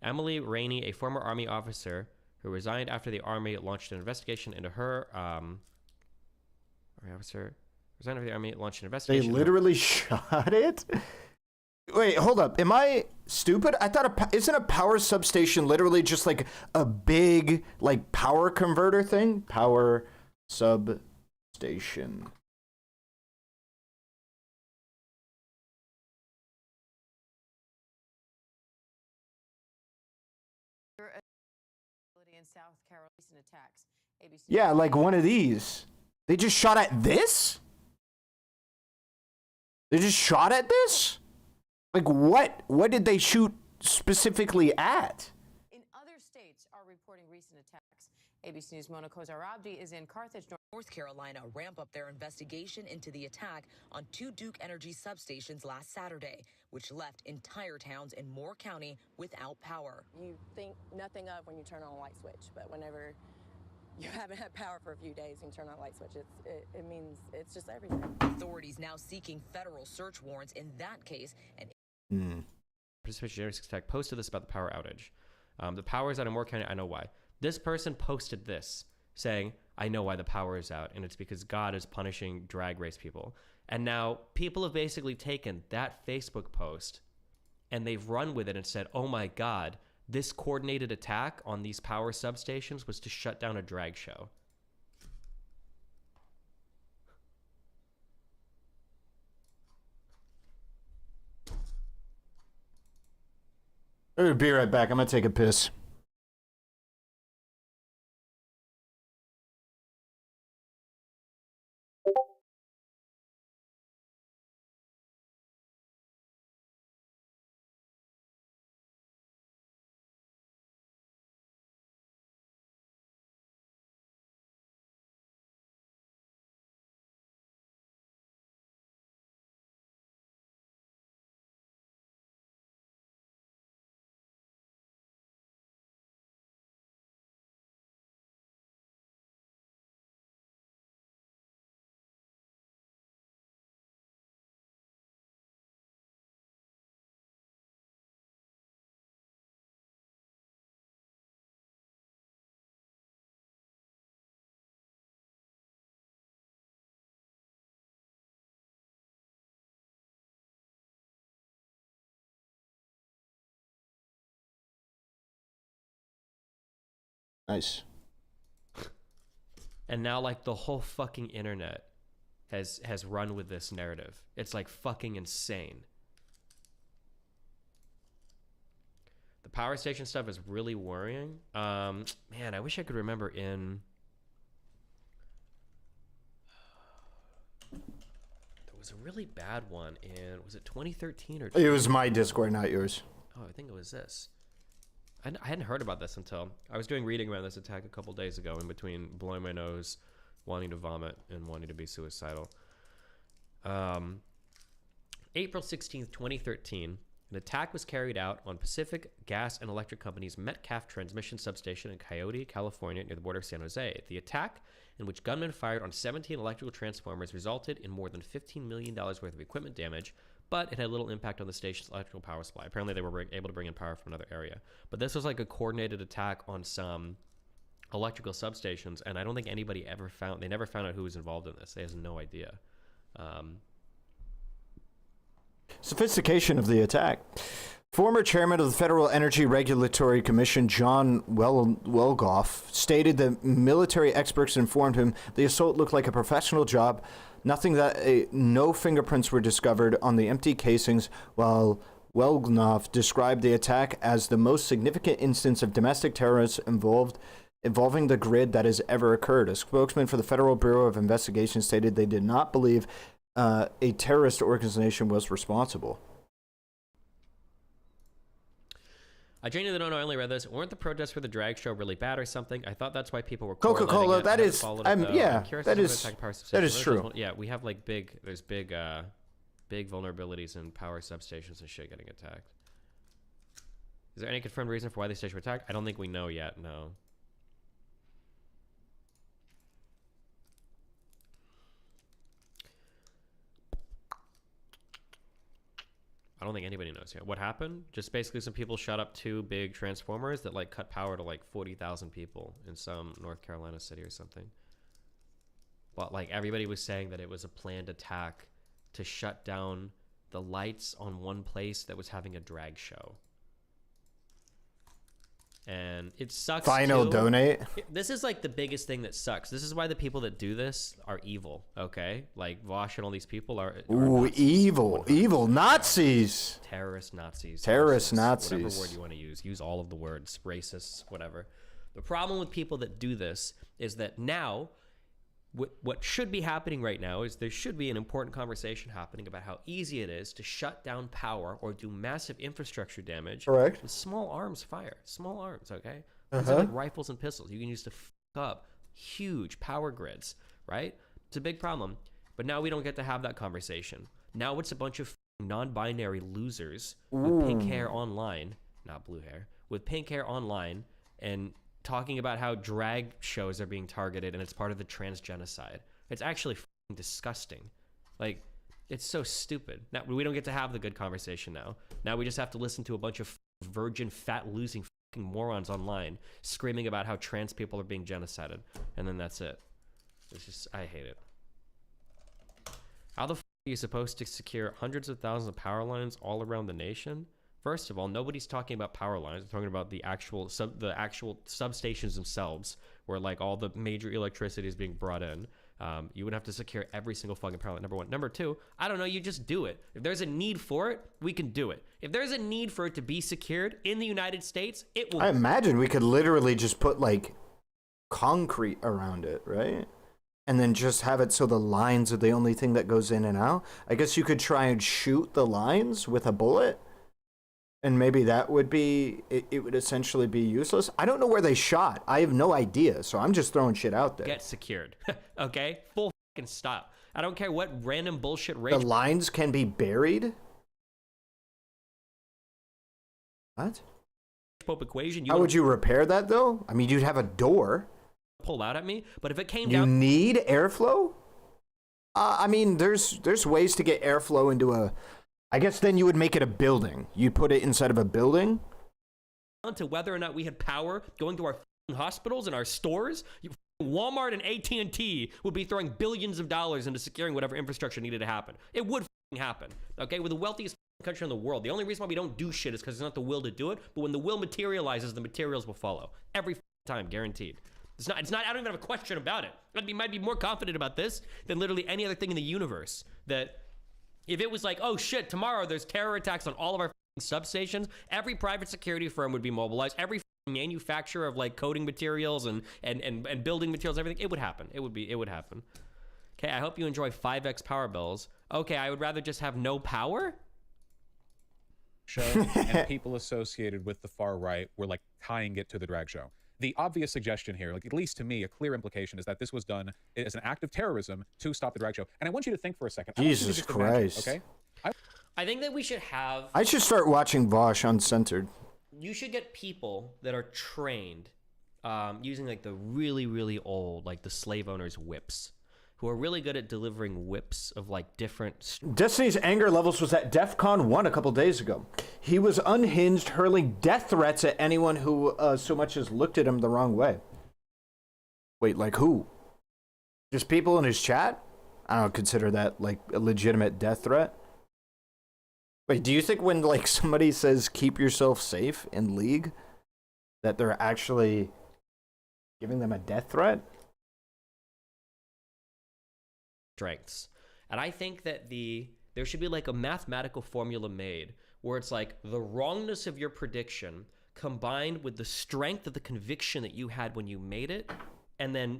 Emily Rainey, a former Army officer who resigned after the Army launched an investigation into her. Army officer resigned after the Army launched an investigation. They literally shot it? Wait, hold up. Am I stupid? I thought isn't a power substation literally just like a big like power converter thing? Power substation. In South Carolina attacks. ABC Yeah, like one of these. They just shot at this? They just shot at this? Like what? What did they shoot specifically at? In other states are reporting recent attacks. ABC News' Mona Kozar-Abdi is in Carthage, North Carolina ramp up their investigation into the attack on 2 Duke Energy substations last Saturday, which left entire towns in Moore County without power. You think nothing of when you turn on a light switch, but whenever you haven't had power for a few days and you turn on a light switch, it means it's just everything. Authorities now seeking federal search warrants in that case. And Participation Generics Attack posted this about the power outage. The power is out in Moore County. I know why. This person posted this saying, "I know why the power is out, and it's because God is punishing drag race people." And now people have basically taken that Facebook post and they've run with it and said, "Oh my God, this coordinated attack on these power substations was to shut down a drag show." I'll be right back. I'm gonna take a piss. Nice. And now, like, the whole fucking internet has run with this narrative. It's like fucking insane. The power station stuff is really worrying. Man, I wish I could remember in... There was a really bad one in... Was it 2013 or... It was my Discord, not yours. Oh, I think it was this. I hadn't heard about this until I was doing reading around this attack a couple days ago, in between blowing my nose, wanting to vomit, and wanting to be suicidal. April 16th, 2013, an attack was carried out on Pacific Gas and Electric Company's Metcalf transmission substation in Coyote, California, near the border of San Jose. The attack, in which gunmen fired on 17 electrical transformers, resulted in more than $15 million worth of equipment damage, but it had little impact on the station's electrical power supply. Apparently, they were able to bring in power from another area. But this was like a coordinated attack on some electrical substations, and I don't think anybody ever found... They never found out who was involved in this. They have no idea. Sophistication of the attack. Former chairman of the Federal Energy Regulatory Commission, John Welgoff, stated that military experts informed him the assault looked like a professional job. No fingerprints were discovered on the empty casings, while Welgoff described the attack as the most significant instance of domestic terrorists involving the grid that has ever occurred. A spokesman for the Federal Bureau of Investigation stated they did not believe a terrorist organization was responsible. I genuinely don't know. I only read this. Weren't the protests for the drag show really bad or something? I thought that's why people were Coca-Cola. That is, yeah, that is true. Yeah, we have like there's big vulnerabilities in power substations and shit getting attacked. Is there any confirmed reason for why these stations were attacked? I don't think we know yet. No. I don't think anybody knows yet. What happened? Just basically some people shot up 2 big transformers that like cut power to like 40,000 people in some North Carolina city or something. But like everybody was saying that it was a planned attack to shut down the lights on one place that was having a drag show. And it sucks. Final donate. This is like the biggest thing that sucks. This is why the people that do this are evil. Okay, like Vaush and all these people are. Evil Nazis. Terrorist Nazis. Terrorist racists, Nazis. Whatever word you want to use. Use all of the words. Racists. Whatever. The problem with people that do this is that now, what should be happening right now is there should be an important conversation happening about how easy it is to shut down power or do massive infrastructure damage. Correct. With small arms fire. Small arms, okay? These are like rifles and pistols you can use to fuck up huge power grids, right? It's a big problem. But now we don't get to have that conversation. Now it's a bunch of non-binary losers with pink hair online, not blue hair, with pink hair online and talking about how drag shows are being targeted and it's part of the trans genocide. It's actually disgusting. Like, it's so stupid. Now we don't get to have the good conversation now. Now we just have to listen to a bunch of virgin, fat, losing morons online screaming about how trans people are being genocided, and then that's it. It's just, I hate it. How the f are you supposed to secure hundreds of thousands of power lines all around the nation? First of all, nobody's talking about power lines. They're talking about the actual substations themselves, where like all the major electricity is being brought in. You wouldn't have to secure every single fucking power line, number one. Number two, I don't know, you just do it. If there's a need for it, we can do it. If there's a need for it to be secured in the United States, it will. I imagine we could literally just put like concrete around it, right? And then just have it so the lines are the only thing that goes in and out. I guess you could try and shoot the lines with a bullet. And maybe that would be, it would essentially be useless. I don't know where they shot. I have no idea. So I'm just throwing shit out there. Get secured. Okay? Full fucking stop. I don't care what random bullshit rage. The lines can be buried? What? Pope equation. How would you repair that though? I mean, you'd have a door. Pull out at me, but if it came You down. need airflow? I mean, there's ways to get airflow into a. I guess then you would make it a building. You put it inside of a building. To whether or not we had power going to our hospitals and our stores, Walmart and AT&T would be throwing billions of dollars into securing whatever infrastructure needed to happen. It would happen. Okay, we're the wealthiest country in the world. The only reason why we don't do shit is because there's not the will to do it. But when the will materializes, the materials will follow every time, guaranteed. It's not. I don't even have a question about it. I might be more confident about this than literally any other thing in the universe. That if it was like, oh shit, tomorrow there's terror attacks on all of our substations, every private security firm would be mobilized. Every manufacturer of like coding materials and building materials, everything, it would happen. It would happen. Okay, I hope you enjoy 5x power bills. Okay, I would rather just have no power. Show and people associated with the far right were like tying it to the drag show. The obvious suggestion here, like at least to me, a clear implication is that this was done as an act of terrorism to stop the drag show. And I want you to think for a second. Jesus Christ. Imagine, okay? I think that we should have. I should start watching Vaush uncensored. You should get people that are trained using like the really, really old, like the slave owners' whips, who are really good at delivering whips of like different. Destiny's anger levels was at DEF CON 1 a couple days ago. He was unhinged, hurling death threats at anyone who so much as looked at him the wrong way. Wait, like who? Just people in his chat? I don't consider that like a legitimate death threat. Wait, do you think when like somebody says keep yourself safe in League that they're actually giving them a death threat? Strengths. And I think that there should be like a mathematical formula made where it's like the wrongness of your prediction combined with the strength of the conviction that you had when you made it, and then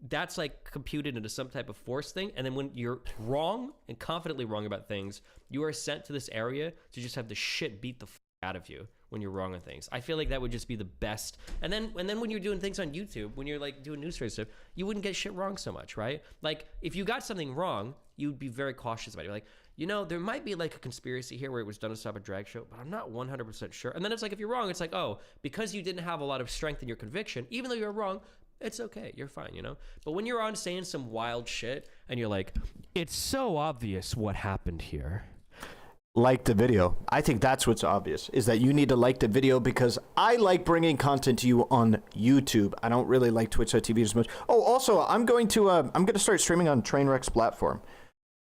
that's like computed into some type of force thing. And then when you're wrong and confidently wrong about things, you are sent to this area to just have the shit beat the out of you when you're wrong on things. I feel like that would just be the best. And then when you're doing things on YouTube, when you're like doing news stories stuff, you wouldn't get shit wrong so much, right? Like if you got something wrong, you'd be very cautious about it. You're like, you know, there might be like a conspiracy here where it was done to stop a drag show, but I'm not 100% sure. And then it's like, if you're wrong, it's like, oh, because you didn't have a lot of strength in your conviction, even though you're wrong, it's okay, you're fine, you know? But when you're on saying some wild shit and you're like, it's so obvious what happened here. Like the video. I think that's what's obvious, is that you need to like the video, because I like bringing content to you on YouTube. I don't really like Twitch.tv as much. Oh, also, I'm going to start streaming on Trainwreck's platform.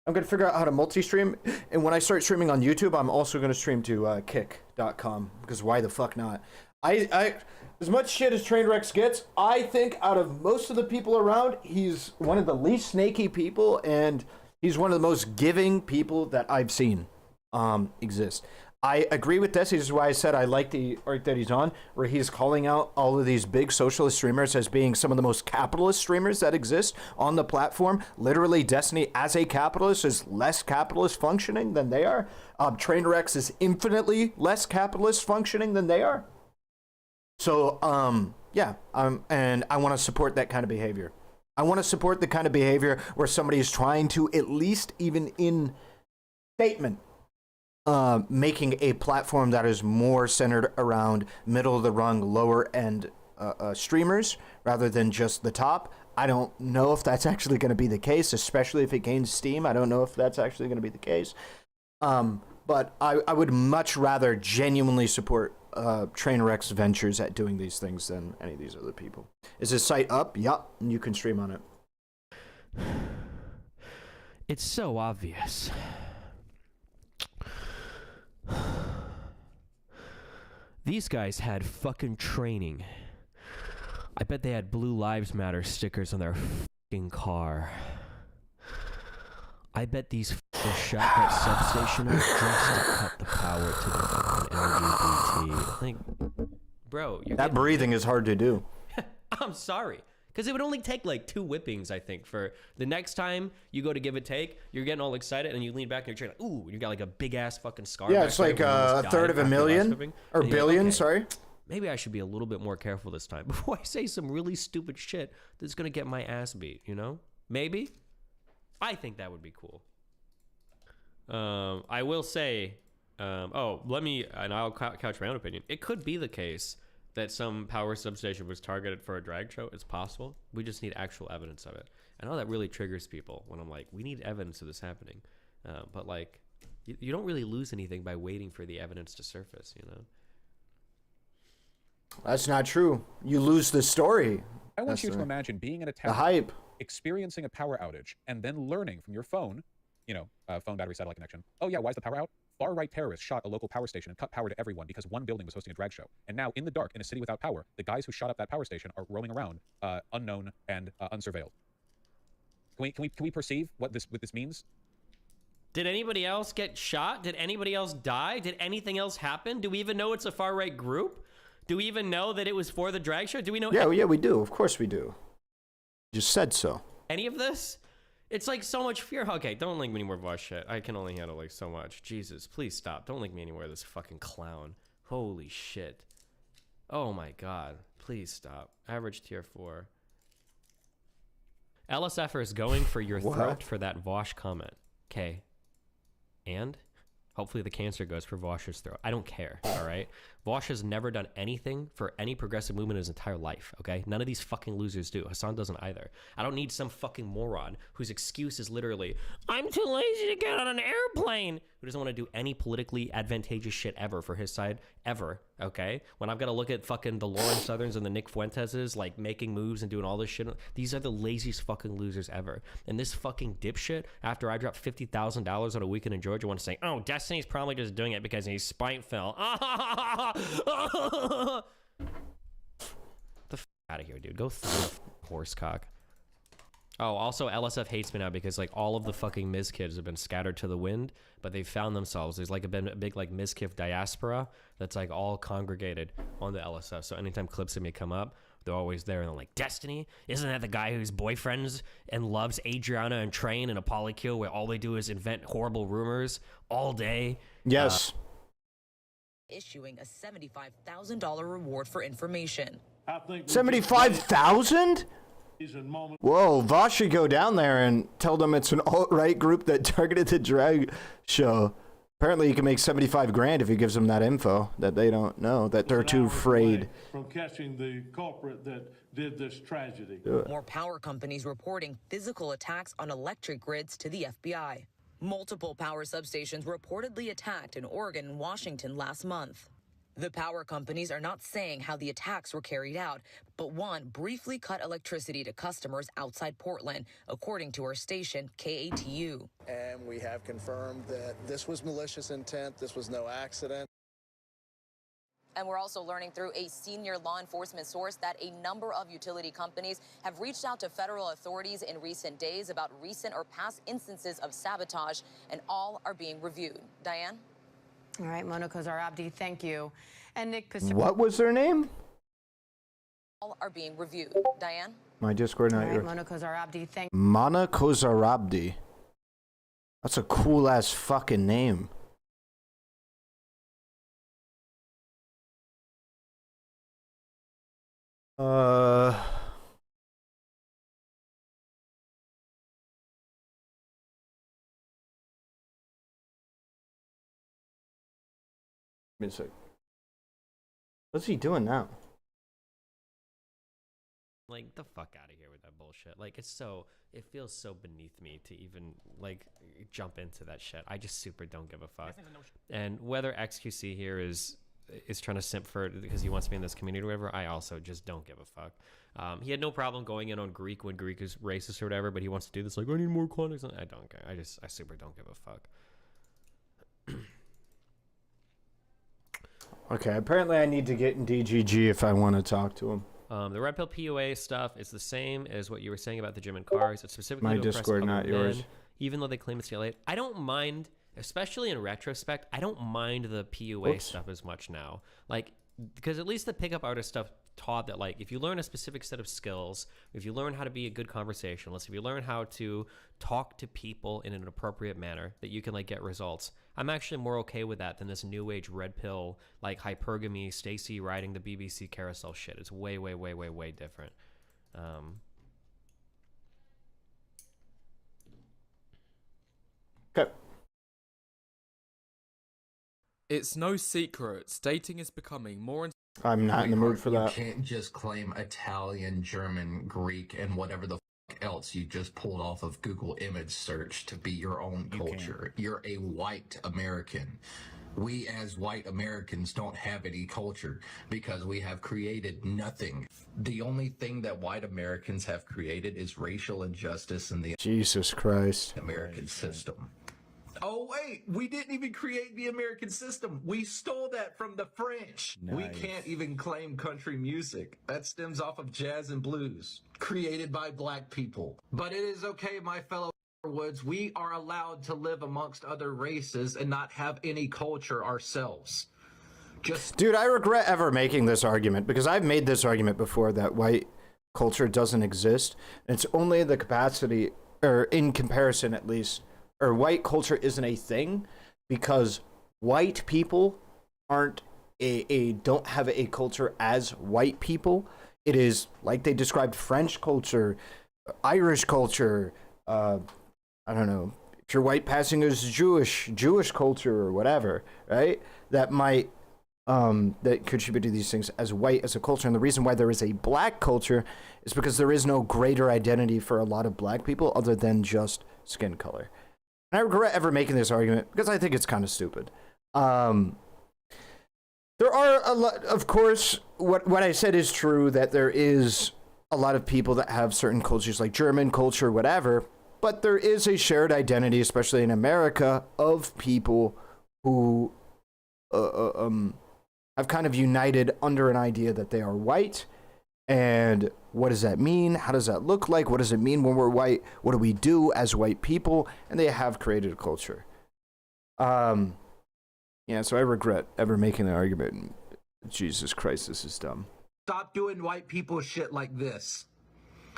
I'm going to figure out how to multi-stream, and when I start streaming on YouTube, I'm also going to stream to kick.com, because why the fuck not? I as much shit as Trainwreck gets, I think out of most of the people around, he's one of the least snaky people, and he's one of the most giving people that I've seen exist. I agree with this. This is why I said I like the arc that he's on, where he's calling out all of these big socialist streamers as being some of the most capitalist streamers that exist on the platform. Literally, Destiny as a capitalist is less capitalist functioning than they are. Trainwreck is infinitely less capitalist functioning than they are. So, and I want to support that kind of behavior. I want to support the kind of behavior where somebody is trying to, at least even in statement, making a platform that is more centered around middle of the rung, lower end streamers rather than just the top. I don't know if that's actually going to be the case, especially if it gains steam. I don't know if that's actually going to be the case. But I would much rather genuinely support Trainwreck's ventures at doing these things than any of these other people. Is this site up? Yup, and you can stream on it. It's so obvious. These guys had fucking training. I bet they had Blue Lives Matter stickers on their fucking car. I bet these f***ers shot that substation up just to cut the power to the fucking LGBT. Like, bro, that breathing is hard to do. I'm sorry. Because it would only take like 2 whippings, I think, for the next time you go to give a take, you're getting all excited and you lean back in your chair like, ooh, you got like a big ass fucking scar. Yeah, it's like a third of a million or billion, sorry. Maybe I should be a little bit more careful this time before I say some really stupid shit that's going to get my ass beat, you know? Maybe. I think that would be cool. I will say, let me, and I'll couch my own opinion. It could be the case that some power substation was targeted for a drag show. It's possible. We just need actual evidence of it. I know that really triggers people when I'm like, we need evidence of this happening. But like, you don't really lose anything by waiting for the evidence to surface, you know? That's not true. You lose the story. I want you to imagine being in a town, the hype, experiencing a power outage, and then learning from your phone, phone battery satellite connection. Oh yeah, why is the power out? Far-right terrorists shot a local power station and cut power to everyone because one building was hosting a drag show. And now, in the dark, in a city without power, the guys who shot up that power station are roaming around, unknown and unsurveilled. Can we perceive what this means? Did anybody else get shot? Did anybody else die? Did anything else happen? Do we even know it's a far-right group? Do we even know that it was for the drag show? Do we know? Yeah, we do. Of course we do. Just said so. Any of this? It's like so much fear. Okay, don't link me any more Vaush shit. I can only handle like so much. Jesus, please stop. Don't link me anywhere. This fucking clown. Holy shit. Oh my god. Please stop. Average tier 4. LSFer is going for your throat for that Vaush comment. Okay. And hopefully the cancer goes for Vaush's throat. I don't care, all right? Vaush has never done anything for any progressive movement in his entire life, okay? None of these fucking losers do. Hassan doesn't either. I don't need some fucking moron whose excuse is literally, I'm too lazy to get on an airplane, who doesn't want to do any politically advantageous shit ever for his side, ever, okay? When I've got to look at fucking the Lauren Southerns and the Nick Fuenteses, like, making moves and doing all this shit, these are the laziest fucking losers ever. And this fucking dipshit, after I dropped $50,000 on a weekend in Georgia, wants to say, oh, Destiny's probably just doing it because he's spiteful. The f out of here, dude. Go through horsecock. Oh, also LSF hates me now because like all of the fucking Miz kids have been scattered to the wind, but they've found themselves. There's like a big like Mizkif diaspora that's like all congregated on the LSF. So anytime clips of me come up, they're always there and they're like, Destiny? Isn't that the guy who's boyfriends and loves Adriana and Train in a polycule where all they do is invent horrible rumors all day? Yes. Issuing a $75,000 reward for information. 75,000? Whoa, Vaush should go down there and tell them it's an alt-right group that targeted the drag show. Apparently, he can make 75 grand if he gives them that info that they don't know, that they're too afraid. From catching the culprit that did this tragedy. More power companies reporting physical attacks on electric grids to the FBI. Multiple power substations reportedly attacked in Oregon and Washington last month. The power companies are not saying how the attacks were carried out, but one briefly cut electricity to customers outside Portland, according to our station, KATU. And we have confirmed that this was malicious intent, this was no accident. And we're also learning through a senior law enforcement source that a number of utility companies have reached out to federal authorities in recent days about recent or past instances of sabotage, and all are being reviewed. Diane? All right, Mona Kozar-Abdi, thank you. And Nick What was their name? All are being reviewed. Diane? My Discord, not yours. Mona Kozar-Abdi, thank you. Mona Kozar-Abdi. That's a cool-ass fucking name. Give me a sec. What's he doing now? Like, the fuck out of here with that bullshit. Like, it feels so beneath me to even, like, jump into that shit. I just super don't give a fuck. And whether XQC here is trying to simp for it because he wants to be in this community or whatever, I also just don't give a fuck. He had no problem going in on Greek when Greek is racist or whatever, but he wants to do this, like, I need more context. I don't care. I super don't give a fuck. Okay, apparently I need to get in DGG if I want to talk to him. The red pill PUA stuff is the same as what you were saying about the gym and cars. It's specifically My to oppress Discord, other not men, yours. even though they claim it's too late. I don't mind, especially in retrospect, I don't mind the PUA stuff as much now. Like, because at least the pickup artist stuff taught that, like, if you learn a specific set of skills, if you learn how to be a good conversationalist, if you learn how to talk to people in an appropriate manner, that you can, like, get results. I'm actually more okay with that than this new age red pill, like, hypergamy, Stacey riding the BBC carousel shit. It's way, way, way, way, way different. Okay. It's no secret, dating is becoming more. I'm not in the mood for that. You can't just claim Italian, German, Greek, and whatever the else you just pulled off of Google image search to be your own culture. You're a white American. We as white Americans don't have any culture because we have created nothing. The only thing that white Americans have created is racial injustice in the Jesus Christ. American system. Oh wait, we didn't even create the American system. We stole that from the French. We can't even claim country music. That stems off of jazz and blues, created by black people. But it is okay, my fellow Woods. We are allowed to live amongst other races and not have any culture ourselves. Dude, I regret ever making this argument because I've made this argument before that white culture doesn't exist. It's only the capacity, or in comparison at least, or white culture isn't a thing because white people don't have a culture as white people. It is like they described French culture, Irish culture, I don't know, if you're white passing as Jewish culture or whatever, right? That might that contribute to these things as white as a culture. And the reason why there is a black culture is because there is no greater identity for a lot of black people other than just skin color. And I regret ever making this argument because I think it's kind of stupid. There are a lot, of course, what I said is true, that there is a lot of people that have certain cultures like German culture, whatever, but there is a shared identity, especially in America, of people who have kind of united under an idea that they are white. And what does that mean? How does that look like? What does it mean when we're white? What do we do as white people? And they have created a culture. Yeah, so I regret ever making the argument. Jesus Christ, this is dumb. Stop doing white people shit like this.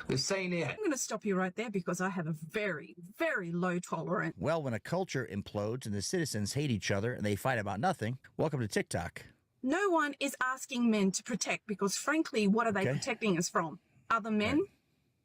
This ain't it. I'm going to stop you right there because I have a very, very low tolerance. Well, when a culture implodes and the citizens hate each other and they fight about nothing, welcome to TikTok. No one is asking men to protect because, frankly, what are they protecting us from? Other men? Right.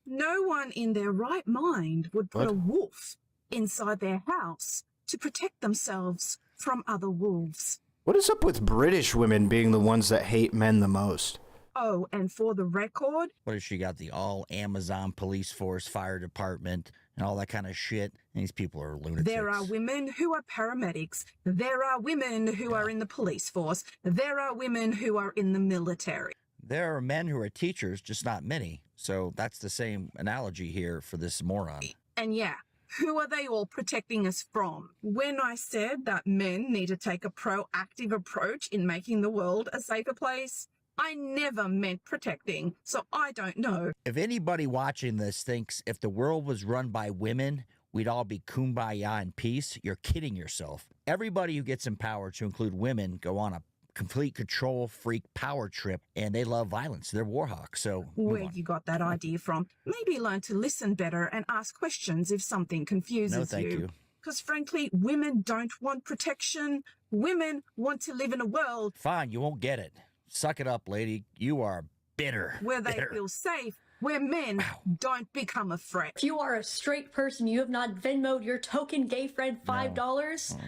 No one in their right mind would put a wolf inside their house to protect themselves from other wolves. What is up with British women being the ones that hate men the most? Oh, and for the record... What if she got the all Amazon police force, fire department, and all that kind of shit? And these people are lunatics. There are women who are paramedics. There are women who are in the police force. There are women who are in the military. There are men who are teachers, just not many. So that's the same analogy here for this moron. And yeah, who are they all protecting us from? When I said that men need to take a proactive approach in making the world a safer place, I never meant protecting, so I don't know. If anybody watching this thinks if the world was run by women, we'd all be kumbaya and peace, you're kidding yourself. Everybody who gets empowered, to include women, go on a complete control freak power trip, and they love violence. They're war hawks, so where you got that idea from? Maybe learn to listen better and ask questions if something confuses you. No, thank you. Because frankly, women don't want protection. Women want to live in a world... Fine, you won't get it. Suck it up, lady. You are bitter. Where they feel safe, where men don't become a threat. If you are a straight person, you have not Venmo'd your token gay friend $5,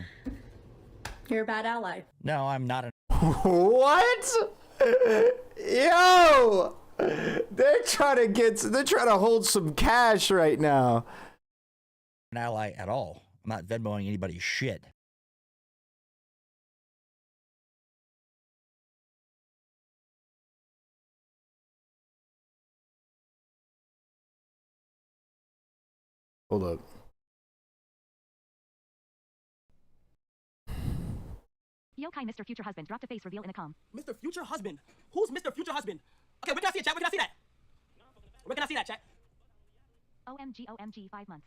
you're a bad ally. No, I'm not. What? Yo! They're trying to hold some cash right now. An ally at all. I'm not Venmoing anybody's shit. Hold up. Yokai, Mr. Future Husband, dropped a face reveal in a com. Mr. Future Husband? Who's Mr. Future Husband? Okay, where can I see it, chat? Where can I see that? Where can I see that, chat? OMG, 5 months.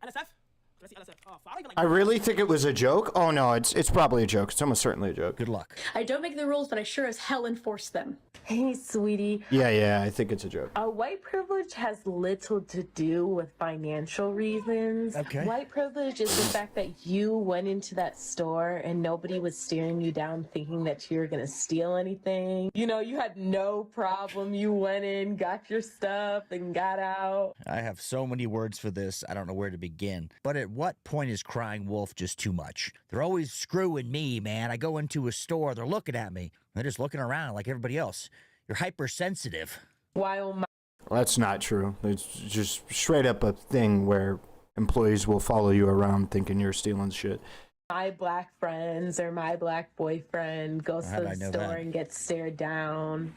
LSF? Can I see LSF? Oh, I don't even like. I really think it was a joke. Oh no, it's probably a joke. It's almost certainly a joke. Good luck. I don't make the rules, but I sure as hell enforce them. Hey, sweetie. Yeah, I think it's a joke. White privilege has little to do with financial reasons. Okay. White privilege is the fact that you went into that store and nobody was staring you down thinking that you were going to steal anything. You know, you had no problem. You went in, got your stuff, and got out. I have so many words for this, I don't know where to begin. But at what point is crying wolf just too much? They're always screwing me, man. I go into a store, they're looking at me. They're just looking around like everybody else. You're hypersensitive. Why, oh my. Well, that's not true. It's just straight up a thing where employees will follow you around thinking you're stealing shit. My black friends or my black boyfriend goes to the store that? and gets stared down.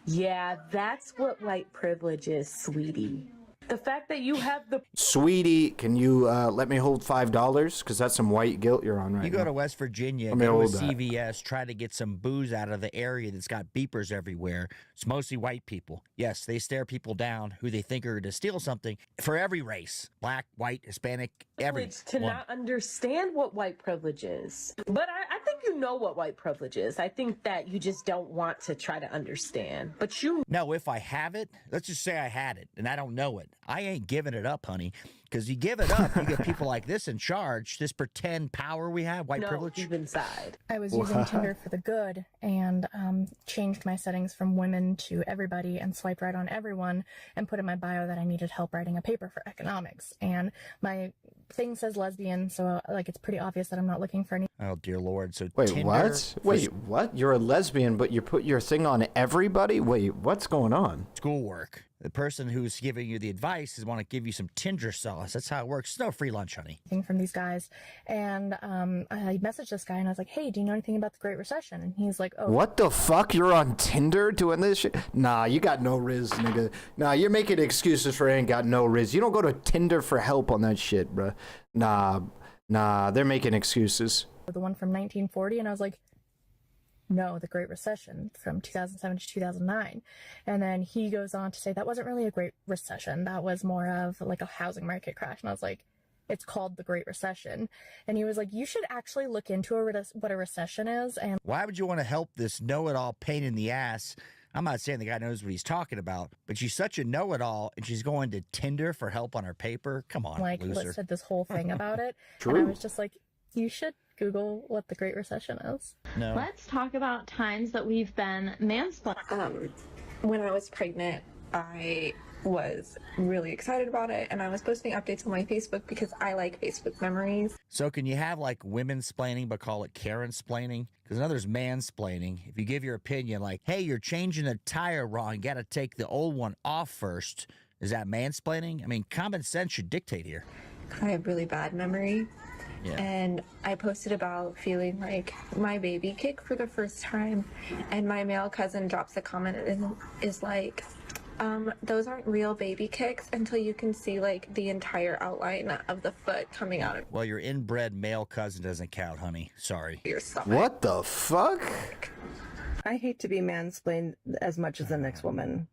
Yeah, that's what white privilege is, sweetie. The fact that you have the... Sweetie, can you let me hold $5? Because that's some white guilt you're on right now. You go to West Virginia, Let me go to hold that. CVS, try to get some booze out of the area that's got beepers everywhere. It's mostly white people. Yes, they stare people down who they think are to steal something for every race. Black, white, Hispanic, every to not understand what white privilege is. But I think you know what white privilege is. I think that you just don't want to try to understand. But you... No, if I have it, let's just say I had it and I don't know it. I ain't giving it up, honey. Because you give it up, you get people like this in charge, this pretend power we have, white privilege. Deep inside. I was using Tinder for the good and changed my settings from women to everybody and swiped right on everyone and put in my bio that I needed help writing a paper for economics. And my thing says lesbian, so like it's pretty obvious that I'm not looking for any. Oh, dear Lord. So Wait, Tinder what? Wait, what? You're a lesbian, but you put your thing on everybody? Wait, what's going on? Schoolwork. The person who's giving you the advice is want to give you some Tinder sauce. That's how it works. It's no free lunch, honey. Thing from these guys. And I messaged this guy and I was like, hey, do you know anything about the Great Recession? And he's like, oh. What the fuck? You're on Tinder doing this shit? Nah, you got no riz, nigga. Nah, you're making excuses for ain't got no riz. You don't go to Tinder for help on that shit, bruh. Nah, they're making excuses. The one from 1940. And I was like, no, the Great Recession from 2007 to 2009. And then he goes on to say that wasn't really a Great Recession. That was more of like a housing market crash. And I was like, it's called the Great Recession. And he was like, you should actually look into what a recession is. And why would you want to help this know-it-all pain in the ass? I'm not saying the guy knows what he's talking about, but she's such a know-it-all and she's going to Tinder for help on her paper. Come on, like, loser. listed this whole thing about it. True. And I was just like, you should Google what the Great Recession is. No. Let's talk about times that we've been mansplained. When I was pregnant, I was really excited about it, and I was posting updates on my Facebook because I like Facebook memories. So can you have like women-splaining but call it Karen-splaining? Because another's mansplaining. If you give your opinion like, hey, you're changing the tire wrong, you got to take the old one off first. Is that mansplaining? I mean, common sense should dictate here. I have really bad memory. Yeah. And I posted about feeling like my baby kick for the first time, and my male cousin drops a comment and is like, those aren't real baby kicks until you can see like the entire outline of the foot coming out of Well, your inbred male cousin doesn't count, honey. Sorry. your stomach. What the fuck? I hate to be mansplained as much as the next woman,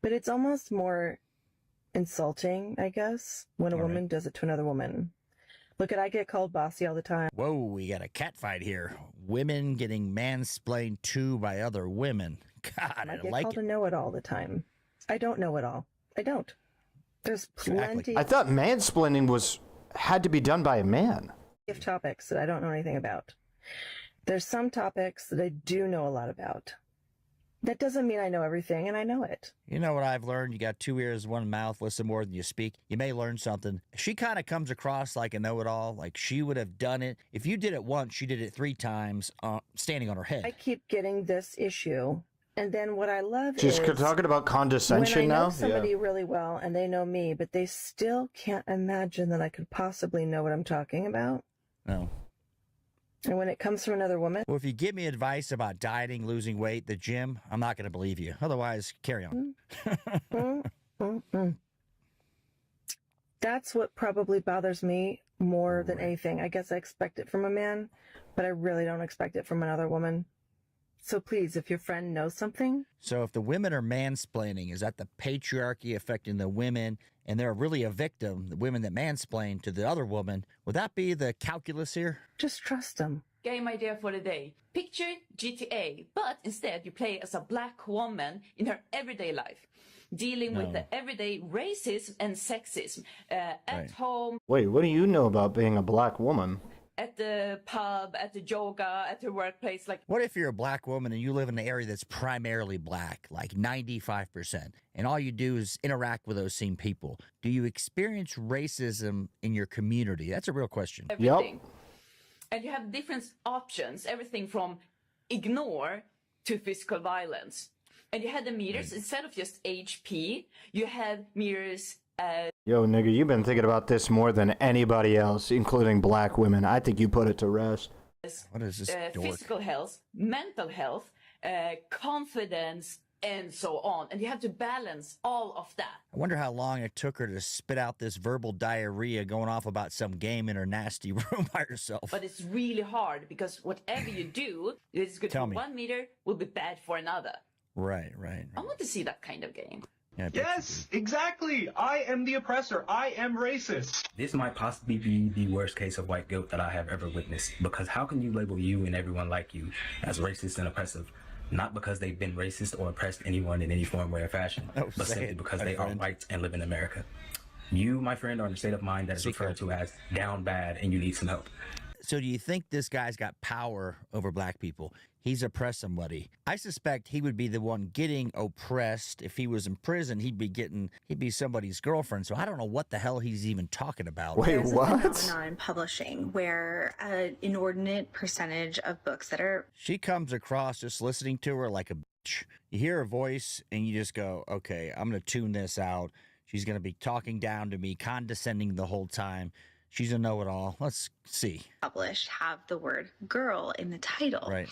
but it's almost more insulting, I guess, when a woman does it to another woman. Look, I get called bossy all the time. Whoa, we got a cat fight here. Women getting mansplained to by other women. God, I I don't get like called it. a know-it-all all the time. I don't know it all. I don't. There's plenty I thought mansplaining had to be done by a man. of topics that I don't know anything about. There's some topics that I do know a lot about. That doesn't mean I know everything, and I know it. You know what I've learned? You got 2 ears, 1 mouth, listen more than you speak. You may learn something. She kind of comes across like a know-it-all, like she would have done it. If you did it once, she did it 3 times, standing on her head. I keep getting this issue, and then what I love Just is talking about condescension when I know now? somebody really well and they know me, but they still can't imagine that I could possibly know what I'm talking about. No. And when it comes from another woman, Well, if you give me advice about dieting, losing weight, the gym, I'm not going to believe you. Otherwise, carry on. That's what probably bothers me more than anything. I guess I expect it from a man, but I really don't expect it from another woman. So please, if your friend knows something. So if the women are mansplaining, is that the patriarchy affecting the women and they're really a victim, the women that mansplain to the other woman? Would that be the calculus here? Just trust them. Game idea for the day. Picture GTA, but instead you play as a black woman in her everyday life, dealing with the everyday racism and sexism at home. Wait, what do you know about being a black woman? At the pub, at the yoga, at the workplace. Like, what if you're a black woman and you live in an area that's primarily black, like 95%, and all you do is interact with those same people? Do you experience racism in your community? That's a real question. Everything. Yep. And you have different options, everything from ignore to physical violence. And you had the meters, instead of just HP, you had meters Yo, nigga, you've been thinking about this more than anybody else, including black women. I think you put it to rest. What is this physical health, mental health, confidence, and so on. And you have to balance all of that. I wonder how long it took her to spit out this verbal diarrhea going off about some game in her nasty room by herself. But it's really hard because whatever you do, it's good for 1 meter, will be bad for another. Right. I want to see that kind of game. Yeah, yes, exactly. I am the oppressor. I am racist. This might possibly be the worst case of white guilt that I have ever witnessed, because how can you label you and everyone like you as racist and oppressive? Not because they've been racist or oppressed anyone in any form, way, or fashion, but simply because they are white and live in America. You, my friend, are in a state of mind that is referred to as down bad and you need some help. So do you think this guy's got power over black people? He's oppressed somebody. I suspect he would be the one getting oppressed. If he was in prison, he'd be somebody's girlfriend. So I don't know what the hell he's even talking about. Wait, There's what? a phenomenon in publishing where an inordinate percentage of books that are... She comes across, just listening to her, like a bitch. You hear her voice and you just go, okay, I'm going to tune this out. She's going to be talking down to me, condescending the whole time. She's a know-it-all. Let's see. Published have the word girl in the title. Right.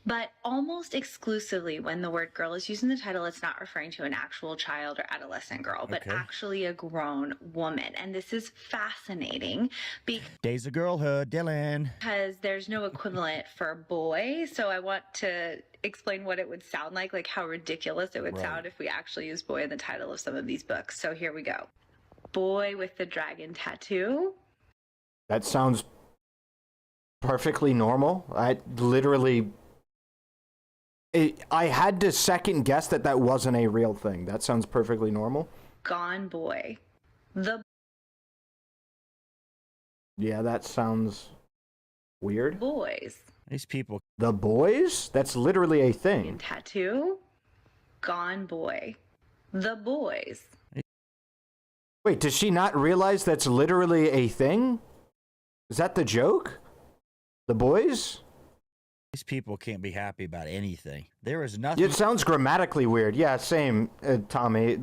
But almost exclusively when the word girl is used in the title, it's not referring to an actual child or adolescent girl, but actually a grown woman. And this is fascinating Days of Girlhood, Dylan. because there's no equivalent for boy. So I want to explain what it would sound like how ridiculous it would sound if we actually use boy in the title of some of these books. So here we go. Boy with the dragon tattoo. That sounds perfectly normal. I had to second guess that wasn't a real thing. That sounds perfectly normal. Gone boy. Yeah, that sounds weird. Boys. These people. The boys? That's literally a thing. Tattoo. Gone boy. The boys. Wait, does she not realize that's literally a thing? Is that the joke? The boys? These people can't be happy about anything. There is nothing. It sounds grammatically weird. Yeah, same, Tommy.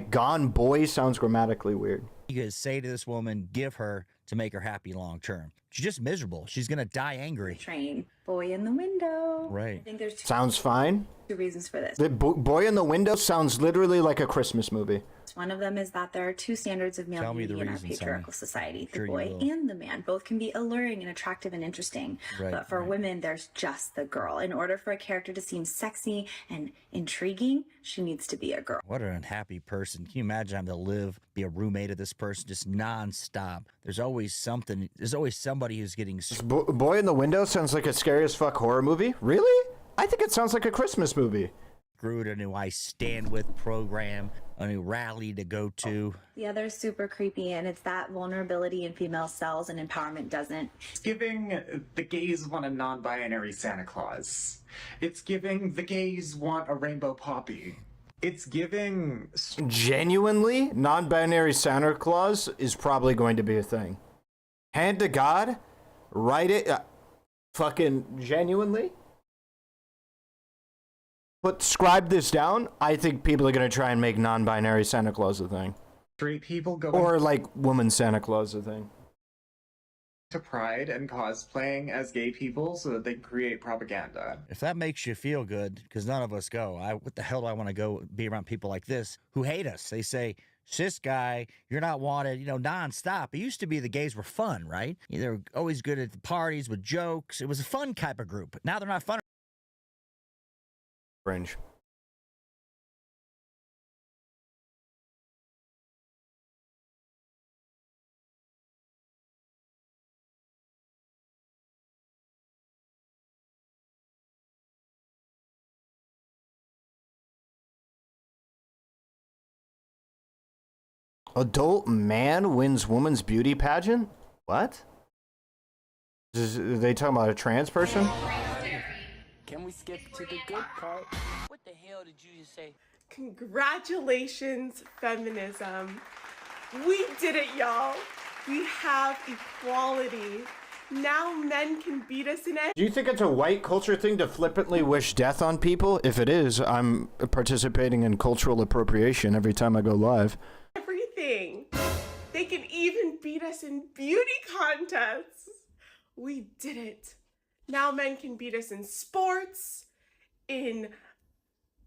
Gone boy sounds grammatically weird. You could say to this woman, give her to make her happy long term. She's just miserable. She's going to die angry. Train. Boy in the window. Right. I think there's Sounds fine. two reasons for this. The boy in the window sounds literally like a Christmas movie. One of them is that there are two standards of male beauty in our patriarchal society. The boy and the man. Both can be alluring and attractive and interesting. But for women, there's just the girl. In order for a character to seem sexy and intriguing, she needs to be a girl. What an unhappy person. Can you imagine having to live, be a roommate of this person just nonstop? There's always something. There's always somebody who's getting... Boy in the window sounds like a scary as fuck horror movie? Really? I think it sounds like a Christmas movie. Screwed a new I Stand With program, a new rally to go to. The other is super creepy, and it's that vulnerability in female cells and empowerment doesn't. It's giving the gays want a non-binary Santa Claus. It's giving the gays want a rainbow poppy. It's giving... Genuinely, non-binary Santa Claus is probably going to be a thing. Hand to God, write it, fucking genuinely. But scribe this down. I think people are going to try and make non-binary Santa Claus a thing. Straight people go... Or woman Santa Claus a thing. To pride and cosplaying as gay people so that they can create propaganda. If that makes you feel good, because none of us go, what the hell do I want to go be around people like this who hate us? They say, cis guy, you're not wanted, nonstop. It used to be the gays were fun, right? They were always good at the parties with jokes. It was a fun type of group. Now they're not fun. Cringe. Adult man wins woman's beauty pageant? What? Are they talking about a trans person? Can we skip to the good part? What the hell did you just say? Congratulations, feminism. We did it, y'all. We have equality. Now men can beat us in it. Do you think it's a white culture thing to flippantly wish death on people? If it is, I'm participating in cultural appropriation every time I go live. Everything. They can even beat us in beauty contests. We did it. Now men can beat us in sports, in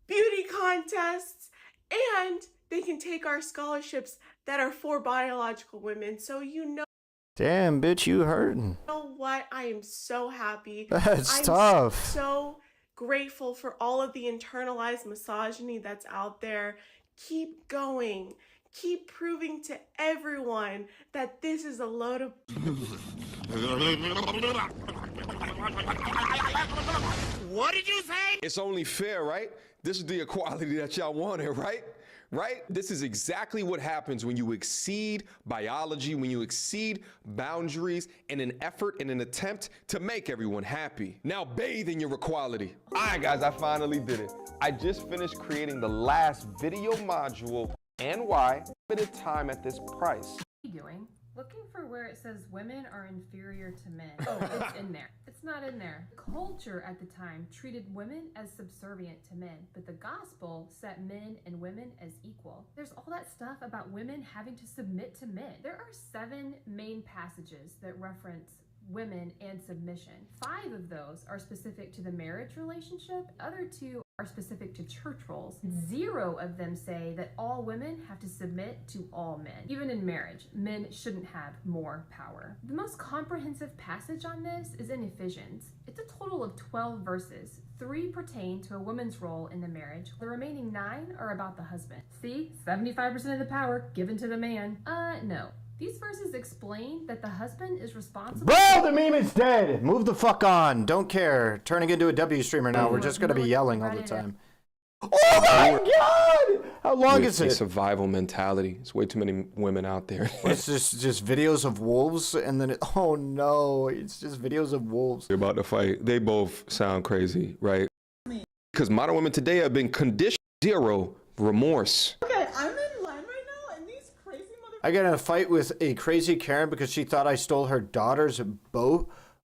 beauty contests, and they can take our scholarships that are for biological women. So you know. Damn, bitch, you hurting. You know what? I am so happy. That's I'm tough. So grateful for all of the internalized misogyny that's out there. Keep going. Keep proving to everyone that this is a load of... What did you say? It's only fair, right? This is the equality that y'all wanted, right? Right? This is exactly what happens when you exceed biology, when you exceed boundaries in an effort, in an attempt to make everyone happy. Now bathe in your equality. All right, guys, I finally did it. I just finished creating the last video module and why limited time at this price. What are you doing? Looking for where it says women are inferior to men. Oh, it's in there. It's not in there. Culture at the time treated women as subservient to men, but the gospel set men and women as equal. There's all that stuff about women having to submit to men. There are 7 main passages that reference women and submission. 5 of those are specific to the marriage relationship. Other 2 are specific to church roles. 0 of them say that all women have to submit to all men. Even in marriage, men shouldn't have more power. The most comprehensive passage on this is in Ephesians. It's a total of 12 verses. 3 pertain to a woman's role in the marriage. The remaining 9 are about the husband. See, 75% of the power given to the man. No. These verses explain that the husband is responsible. Bro, the meme is dead. Move the fuck on. Don't care. Turning into a W streamer now. We're just gonna be yelling all the time. Oh my god! How long is it? Survival mentality. There's way too many women out there. It's just videos of wolves, and then oh no, it's just videos of wolves. They're about to fight. They both sound crazy, right? Because modern women today have been conditioned 0 remorse. Okay, I'm in line right now, and these crazy I got in a fight with a crazy Karen because she thought I stole her daughter's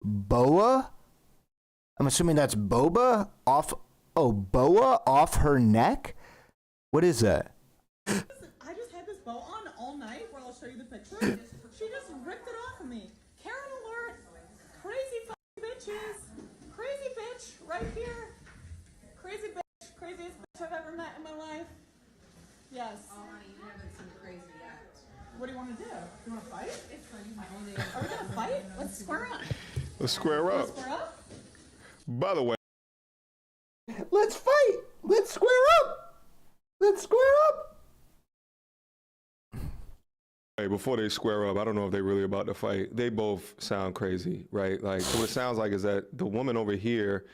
boa. I'm assuming that's boba off. Oh, boa off her neck. What is that? I just had this bow on all night. Where I'll show you the picture. She just ripped it off of me. Karen alert! Crazy bitches! Crazy bitch right here. Crazy bitch. Craziest bitch I've ever met in my life. Yes. Oh, honey, you haven't seen crazy yet. What do you want to do? You want to fight? It's funny. Are we gonna fight? Let's square up. Let's square up. Let's square up. By the way. Let's fight. Let's square up. Let's square up. Hey, before they square up, I don't know if they're really about to fight. They both sound crazy, right? Like, so what it sounds like is that the woman over here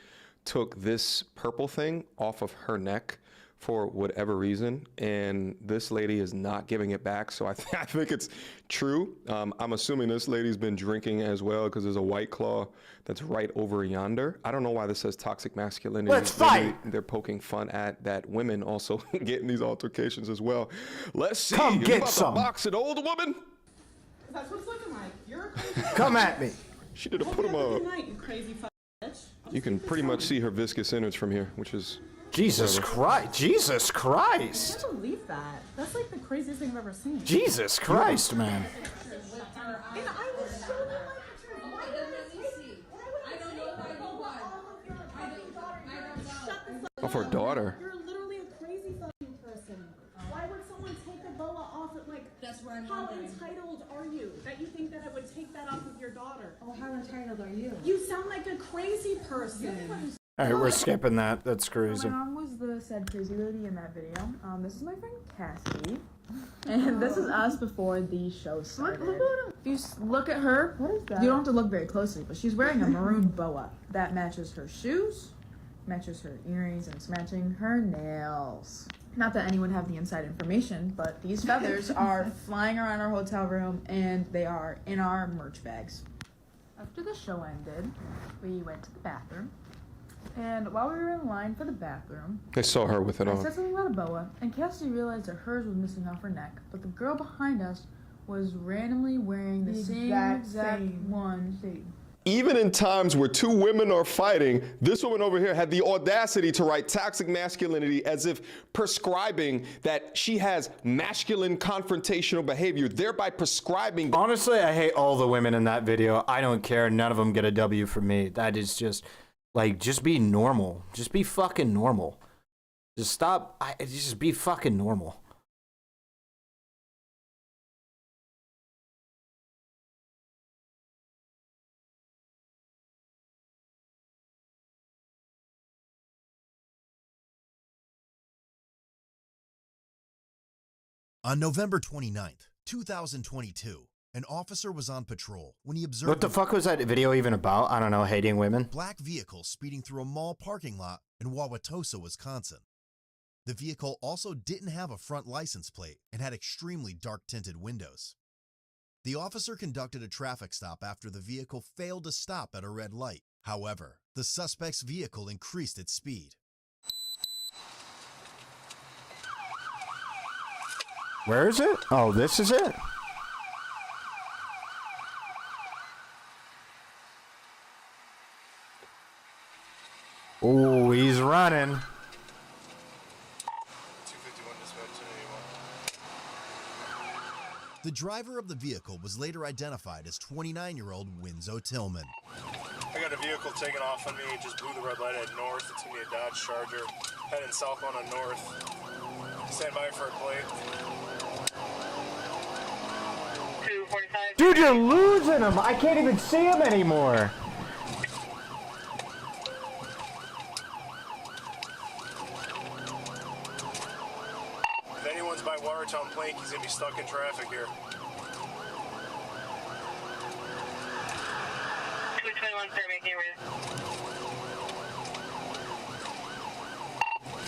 took this purple thing off of her neck for whatever reason, and this lady is not giving it back. So I think it's true. I'm assuming this lady's been drinking as well, because there's a White Claw that's right over yonder. I don't know why this says toxic masculinity. Let's fight. They're poking fun at that women also get in these altercations as well. Let's see. Come You get about some. to box an old woman? That's what it's looking like. You're a crazy. Come at me. She did put him up. Good night, you crazy bitch. You can pretty much see her viscous innards from here, which is Jesus Christ. Jesus I Christ. can't believe that. That's like the craziest thing I've ever seen. Jesus Christ, man. And I will show you my picture. Why doesn't he see? I don't know if I know why. Shut the fuck of her daughter. You're literally a crazy fucking person. Why would someone take a boa off it? Like, that's where I'm how entitled are you that you think that I would take that off of your daughter? Oh, how entitled are you? You sound like a crazy person. All right, we're skipping that. That's crazy. My mom was said crazy lady in that video. This is my friend Cassie. And this is us before the show started. If you look at her, what is that? You don't have to look very closely, but she's wearing a maroon boa. That matches her shoes, matches her earrings, and it's matching her nails. Not that anyone have the inside information, but these feathers are flying around our hotel room and they are in our merch bags. After the show ended, we went to the bathroom. And while we were in line for the bathroom, I saw her with it I on. said something about a boa, and Cassie realized that hers was missing off her neck, but the girl behind us was randomly wearing the same exact one. Even in times where two women are fighting, this woman over here had the audacity to write toxic masculinity as if prescribing that she has masculine confrontational behavior, thereby prescribing. Honestly, I hate all the women in that video. I don't care. None of them get a W from me. That is just, like, just be normal. Just be fucking normal. Just stop. Just be fucking normal. On November 29th, 2022, an officer was on patrol when he observed What the fuck was that video even about? I don't know, hating women. Black vehicle speeding through a mall parking lot in Wauwatosa, Wisconsin. The vehicle also didn't have a front license plate and had extremely dark tinted windows. The officer conducted a traffic stop after the vehicle failed to stop at a red light. However, the suspect's vehicle increased its speed. Where is it? Oh, this is it. Oh, he's running. The driver of the vehicle was later identified as 29-year-old Winzo Tillman. I got a vehicle taking off on me, just blew the red light at north. It's gonna be a Dodge Charger, heading southbound on north. Stand by for a plate. Dude, you're losing him. I can't even see him anymore. If anyone's by Watertown Plank, he's gonna be stuck in traffic here. 221, sir, making a route.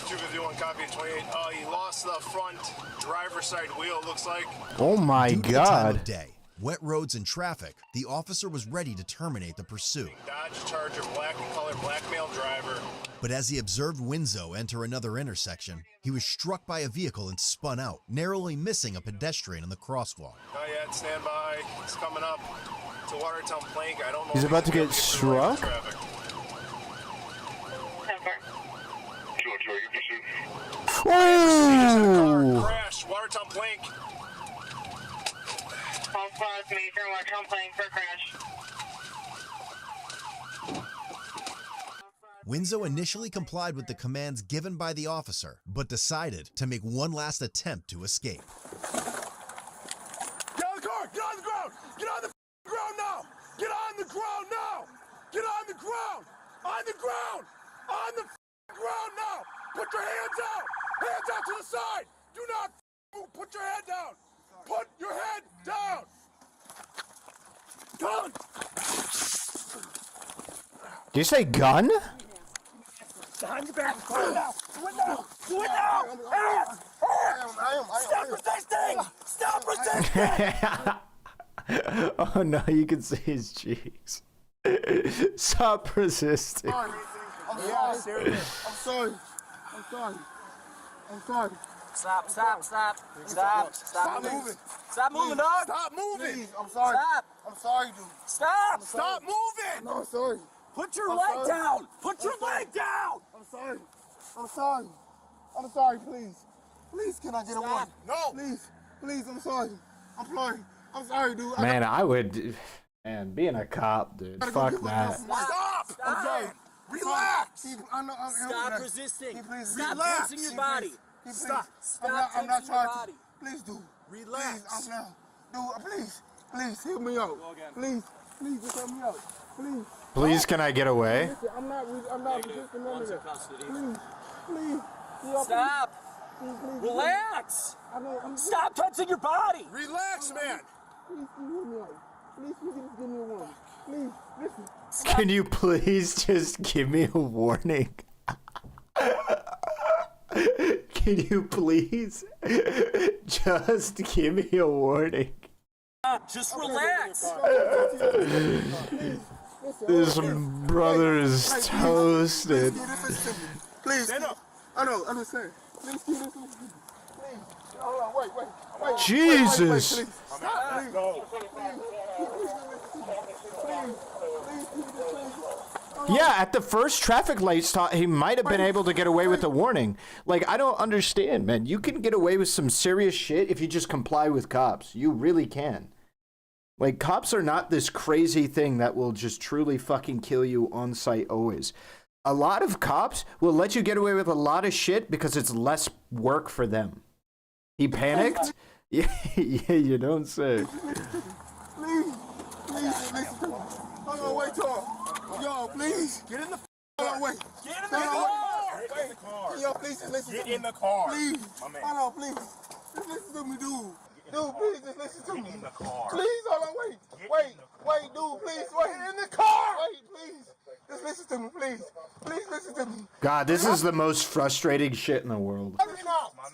251, copy 28. He lost the front driver's side wheel, looks like. Oh my Due to the time God. of day, wet roads and traffic, the officer was ready to terminate the pursuit. Dodge Charger, black in color, black male driver. But as he observed Winzo enter another intersection, he was struck by a vehicle and spun out, narrowly missing a pedestrian in the crosswalk. Not yet, stand by. He's coming up to Watertown Plank. I don't know. He's if about to gonna get be able through struck? traffic. Oh! Crash, Watertown Plank. All squads, major, Watertown Plank for crash. Winzo initially complied with the commands given by the officer, but decided to make one last attempt to escape. Get on the car! Get on the ground! Get on the ground now! Get on the ground now! Get on the ground! On the ground! On the ground now! Put your hands out! Hands out to the side! Do not move! Put your head down! Put your head down! Gun! Did you say gun? Behind your back! Do it now! Do it now! Do it now! Stop resisting! Stop resisting! Oh no, you can see his cheeks. Stop resisting. I'm sorry. I'm sorry. I'm sorry. I'm sorry. Stop, stop, stop. Stop, Stop moving. Stop moving, dog. Stop moving. Please, I'm sorry. Stop. I'm sorry, dude. Stop. Stop moving. No, I'm sorry. Put your I'm leg sorry. down. Put your leg down. I'm sorry. I'm sorry. I'm sorry, please. Please, can I get a one? No. Please. Please, I'm sorry. I'm sorry. I'm sorry, dude. Man, I would. Man, being a cop, dude. Fuck that. Stop. I'm sorry. Relax. Stop resisting. Please, Stop relax. tensing your body. Stop. Stop I'm not tensing your trying body. to. Please, dude. Relax. Please, I'm not. Dude, please. Please, help me out. Please. Please, just help me out. Please. Please, can I get away? Listen, I'm not resisting none of that. Please. Please. Stop. Relax. Stop touching your body. Relax, man. Can you please just give me a warning? Can you please just give me a warning? Just relax. This brother is toasted. Please. Stand up. I know, understand. Please keep this. Please. Hold on, wait. Jesus. Wait, please. Go. Yeah, at the first traffic light stop, he might have been able to get away with a warning. Like, I don't understand, man. You can get away with some serious shit if you just comply with cops. You really can. Like, cops are not this crazy thing that will just truly fucking kill you on sight always. A lot of cops will let you get away with a lot of shit because it's less work for them. He panicked? Yeah, you don't say. Please, listen. Hold on, wait, talk. Yo, please. Get in the hold on, wait. Get in the car. Get in the car. Yo, please, listen to me. Get in the car. Please. Hold on, please. Just listen to me, dude. Dude, please, just listen to me. Get in the car. Please, hold on, wait. Wait, dude, please, wait. Get in the car. Wait, please. Just listen to me, please. Please listen to me. God, this is the most frustrating shit in the world. My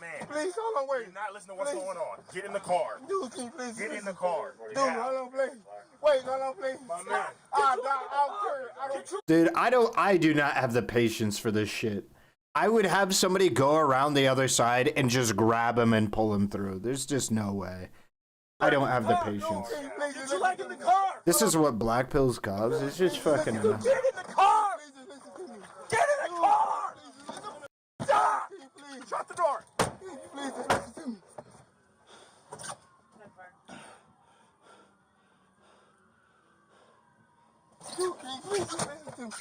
man. Please, hold on, wait. You're not listening to what's going on. Get in the car. Dude, can you please get in the car. Dude, hold on, please. Wait, hold on, please. My man. I don't. Dude, I do not have the patience for this shit. I would have somebody go around the other side and just grab him and pull him through. There's just no way. I don't have the patience. Get you like in the car. This is what black pills cause. It's just fucking enough. Get in the car. Get in the car. Stop. Shut the door. Please, just listen to me. Dude, can you please just listen to me?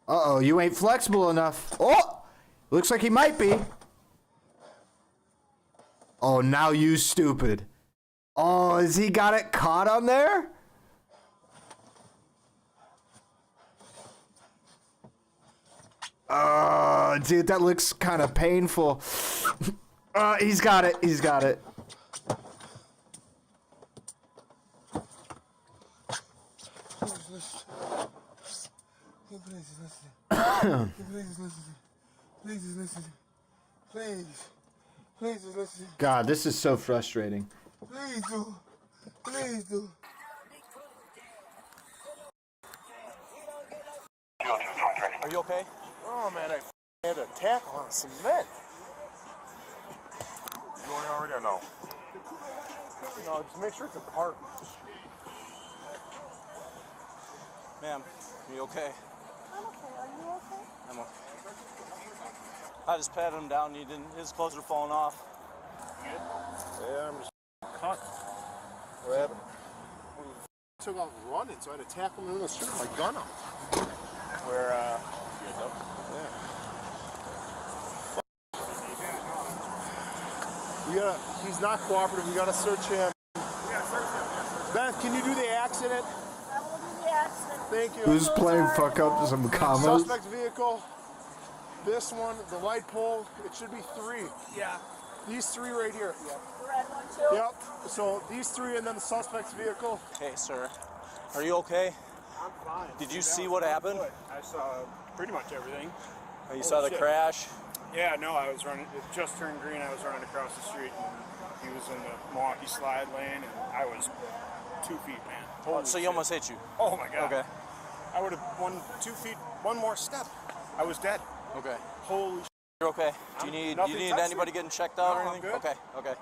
Uh-oh, you ain't flexible enough. Oh! Looks like he might be. Oh, now you stupid. Oh, has he got it caught on there? Dude, that looks kind of painful. He's got it. He's got it. Please listen. Please listen. God, this is so frustrating. Please do. Please do. Are you okay? Oh man, I had a tackle on cement. You going already or no? No, just make sure it's a park. Ma'am, are you okay? I'm okay. Are you okay? I'm okay. I just patted him down. His clothes are falling off. Yeah, I'm just cut. What happened? He took off running, so I had to tackle him in the street with my gun out. Where, yeah. He's not cooperative. We gotta search him. Beth, can you do the accident? I will do the accident. Thank you. Who's playing fuck up some commas? Suspect's vehicle. This one, the light pole. It should be 3. Yeah. These 3 right here. The red one too? Yep. So these 3 and then the suspect's vehicle. Hey, sir. Are you okay? I'm fine. Did you see what happened? I saw pretty much everything. Oh, you saw the crash? Yeah, no, I was running. It just turned green. I was running across the street, and he was in the Milwaukee slide lane, and I was 2 feet, man. Oh, so he almost hit you? Oh my God. Okay. I would have 2 feet, one more step. I was dead. Okay. Holy. You're okay. Do you need anybody getting checked out or anything? Okay. Okay.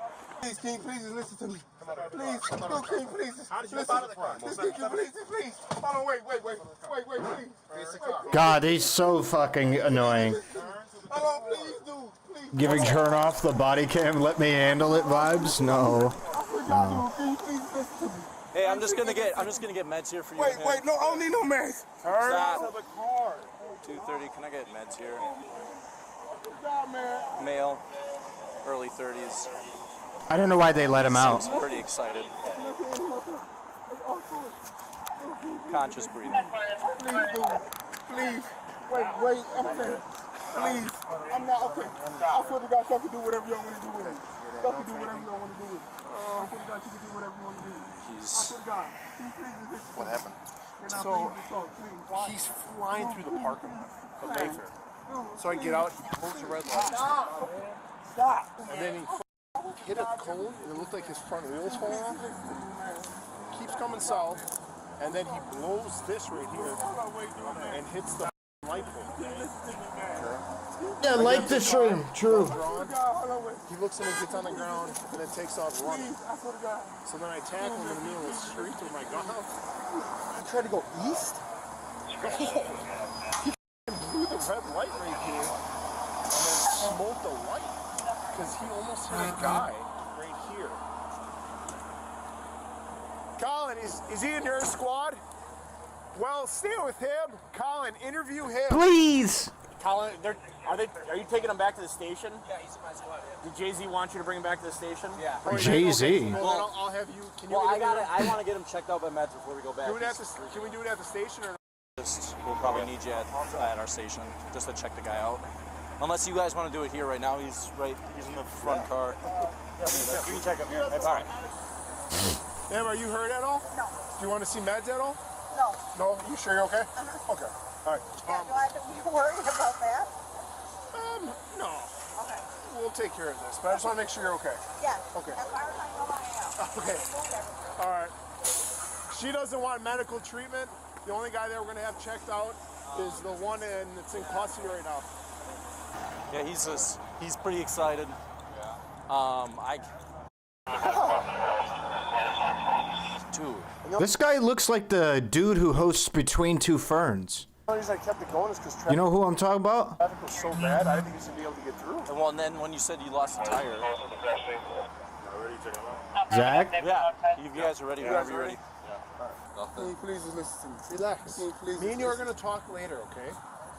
Please, can you please just listen to me? Please, no, can you please just listen? Please. Hold on, wait, please. God, he's so fucking annoying. Hold on, please, dude. Giving turn off the body cam, let me handle it vibes? No. Hey, I'm just gonna get meds here for you. Wait, no, I don't need no meds. Hurry Stop. up. 2:30. Can I get meds here? Stop, man. Male, early 30s. I don't know why they let him out. Seems pretty excited. conscious breathing. Please, dude. Please. Wait. I'm saying. Please. I'm not okay. I swear to God, y'all can do whatever y'all want to do with it. Y'all can do whatever y'all want to do with it. I swear to God, you can do whatever you want to do. I swear to God. What happened? So he's flying through the parking lot of Mayfair. So I get out, he pulls the red light. Stop! And then he hit a cone, and it looked like his front wheels fall off. Keeps coming south, and then he blows this right here and hits the light pole. Yeah, like the stream. True. He looks and he gets on the ground and then takes off running. So then I tackle him in the middle of the street with my gun out. He tried to go east. He blew the red light right here and then smoked the light because he almost hit a guy right here. Colin, is he in your squad? Well, stay with him. Colin, interview him. Please. Colin, are you taking him back to the station? Yeah, he's in my squad. Did Jay-Z want you to bring him back to the station? Yeah. Jay-Z. Well, I'll have you. Can you? Well, I want to get him checked out by meds before we go back. Can we do it at the station or? We'll probably need you at our station just to check the guy out. Unless you guys want to do it here right now. He's in the front car. Yeah, we can check him here. That's all right. Ma'am, are you hurt at all? No. Do you want to see meds at all? No. No? You sure you're okay? Uh-huh. Okay. All right. Yeah, do I have to be worried about that? No. Okay. We'll take care of this, but I just want to make sure you're okay. Yes. Okay. As far as I know, I am. Okay. All right. She doesn't want medical treatment. The only guy that we're going to have checked out is the one that's in custody right now. Yeah, he's pretty excited. Dude. This guy looks like the dude who hosts Between Two Ferns. The reason I kept it going is because You know who I'm talking about? traffic was so bad, I didn't think he should be able to get through. And then when you said you lost a tire. Zach? Yeah, you guys are ready whenever you're ready. Can you please just listen to me? Relax. Me and you are going to talk later, okay?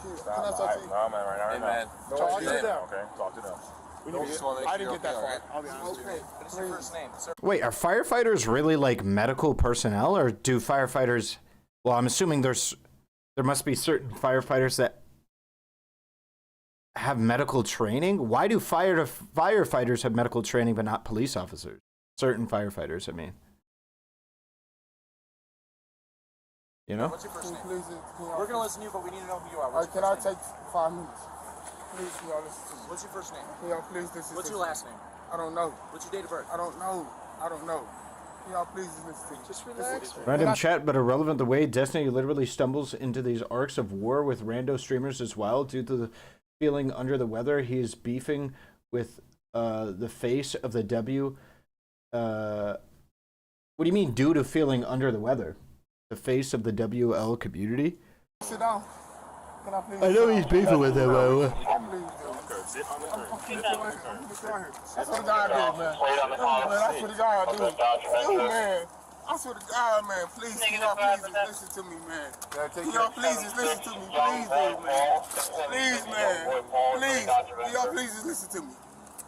Can I talk to you? No, man, right now. Talk to them. Okay, talk to them. I didn't get that far. I'll be honest with you. What is your first name? Sir? Wait, are firefighters really like medical personnel, or do firefighters? Well, I'm assuming there must be certain firefighters that have medical training. Why do firefighters have medical training but not police officers? Certain firefighters, I mean. You know? What's your first name? We're going to listen to you, but we need to know who you are. Can I take 5 minutes? Please, can y'all listen to me? What's your first name? Can y'all please listen to me? What's your last name? I don't know. What's your date of birth? I don't know. Can y'all please listen to me? Just relax. Random chat, but irrelevant. The way Destiny literally stumbles into these arcs of war with rando streamers as well, due to the feeling under the weather. He is beefing with the face of the W. What do you mean, due to feeling under the weather? The face of the WL community? Sit down. Can I please? I know he's beefing with him. I swear to God, dude, man. I swear to God, dude. Man. I swear to God, man. Please, can y'all please just listen to me, man. Can y'all please just listen to me? Please, dude, man. Please, man. Please. Can y'all please just listen to me?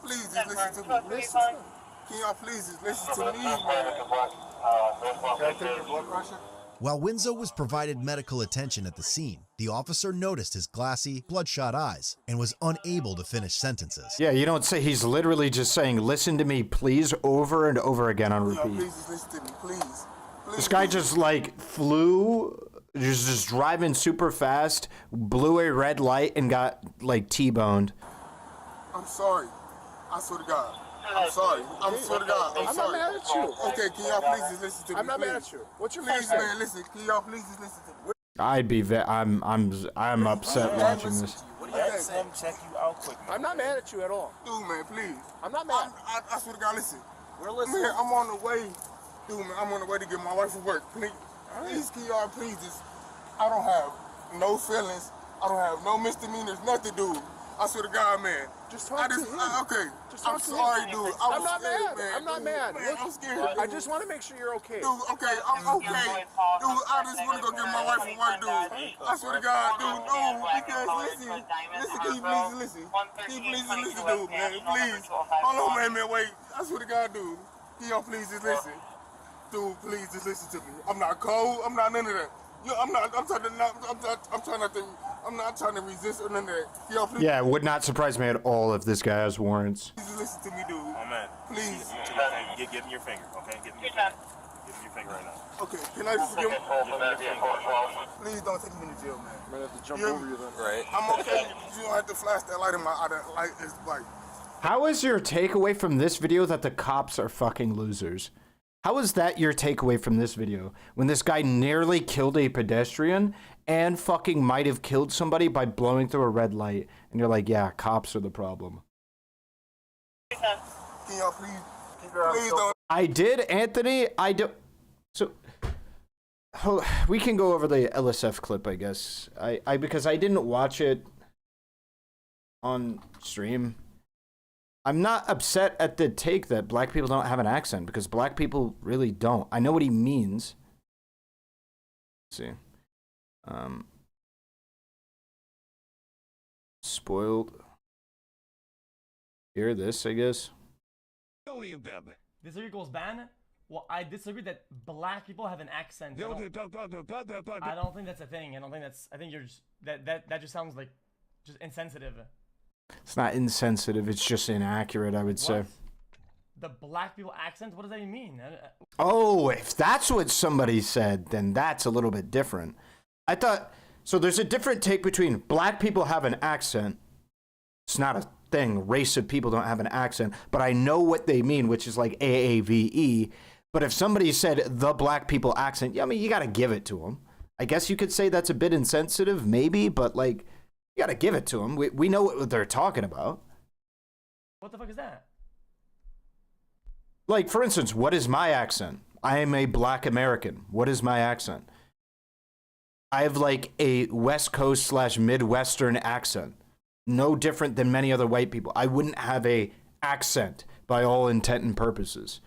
Please just listen to me. Listen. Can y'all please just listen to me, man? Can I take your blood pressure? While Winzo was provided medical attention at the scene, the officer noticed his glassy, bloodshot eyes and was unable to finish sentences. Yeah, you don't say. He's literally just saying, listen to me, please, over and over again on repeat. Please just listen to me, please. This guy just like flew, just driving super fast, blew a red light and got like T-boned. I'm sorry. I swear to God. I'm sorry. I swear to God. I'm sorry. not mad at you. Okay, can y'all please just listen to me? I'm not mad please? at you. What's your Please, name? man, listen. Can y'all please just listen to me? I'd be. I'm upset watching this. What do you say? Let me check you out quick. I'm not mad at you at all. Dude, man, please. I'm not mad. I swear to God, listen. We're listening. Man, I'm on the way. Dude, man, I'm on the way to get my wife from work. Please, can y'all please just... I don't have no feelings. I don't have no misdemeanors, nothing, dude. I swear to God, man. Just talk to him. Okay. Just I'm talk to sorry, him. dude. I'm not scared, mad. Man. I'm not mad. Man, I'm scared, dude. I just want to make sure you're okay. Dude, okay, I'm okay. Dude, I just want to go get my wife from work, dude. I swear to God, dude, no, because listen, can you please listen? Can you please listen, dude, man, please. Hold on, man, wait. I swear to God, dude. Can y'all please just listen? Dude, please just listen to me. I'm not cold. I'm not none of that. I'm not trying to resist or none of that. Yo, please. Yeah, it would not surprise me at all if this guy has warrants. Please listen to me, dude. Oh, man. Please. Give me your finger, okay? Give me your finger. Give me your finger right now. Okay, can I just give Please don't take me to jail, man. I'm gonna have to jump over you then. Right. I'm okay. You don't have to flash that light in my eye. That light is like... How is your takeaway from this video that the cops are fucking losers? How is that your takeaway from this video? When this guy nearly killed a pedestrian and fucking might have killed somebody by blowing through a red light. And you're like, yeah, cops are the problem. Can y'all please don't... I did, Anthony. I do. So, we can go over the LSF clip, I guess. Because I didn't watch it on stream. I'm not upset at the take that black people don't have an accent, because black people really don't. I know what he means. Let's see. Spoiled. Hear this, I guess. Disagree equals ban? Well, I disagree that black people have an accent. I don't think that's a thing. I think you're just, that just sounds like just insensitive. It's not insensitive, it's just inaccurate, I would say. The black people accent? What does that even mean? Oh, if that's what somebody said, then that's a little bit different. I thought, so there's a different take between black people have an accent. It's not a thing, race of people don't have an accent, but I know what they mean, which is like AAVE. But if somebody said the black people accent, yeah, I mean, you gotta give it to them. I guess you could say that's a bit insensitive, maybe, but like, you gotta give it to them. We know what they're talking about. What the fuck is that? Like, for instance, what is my accent? I am a black American. What is my accent? I have like a West Coast / Midwestern accent. No different than many other white people. I wouldn't have a accent by all intent and purposes.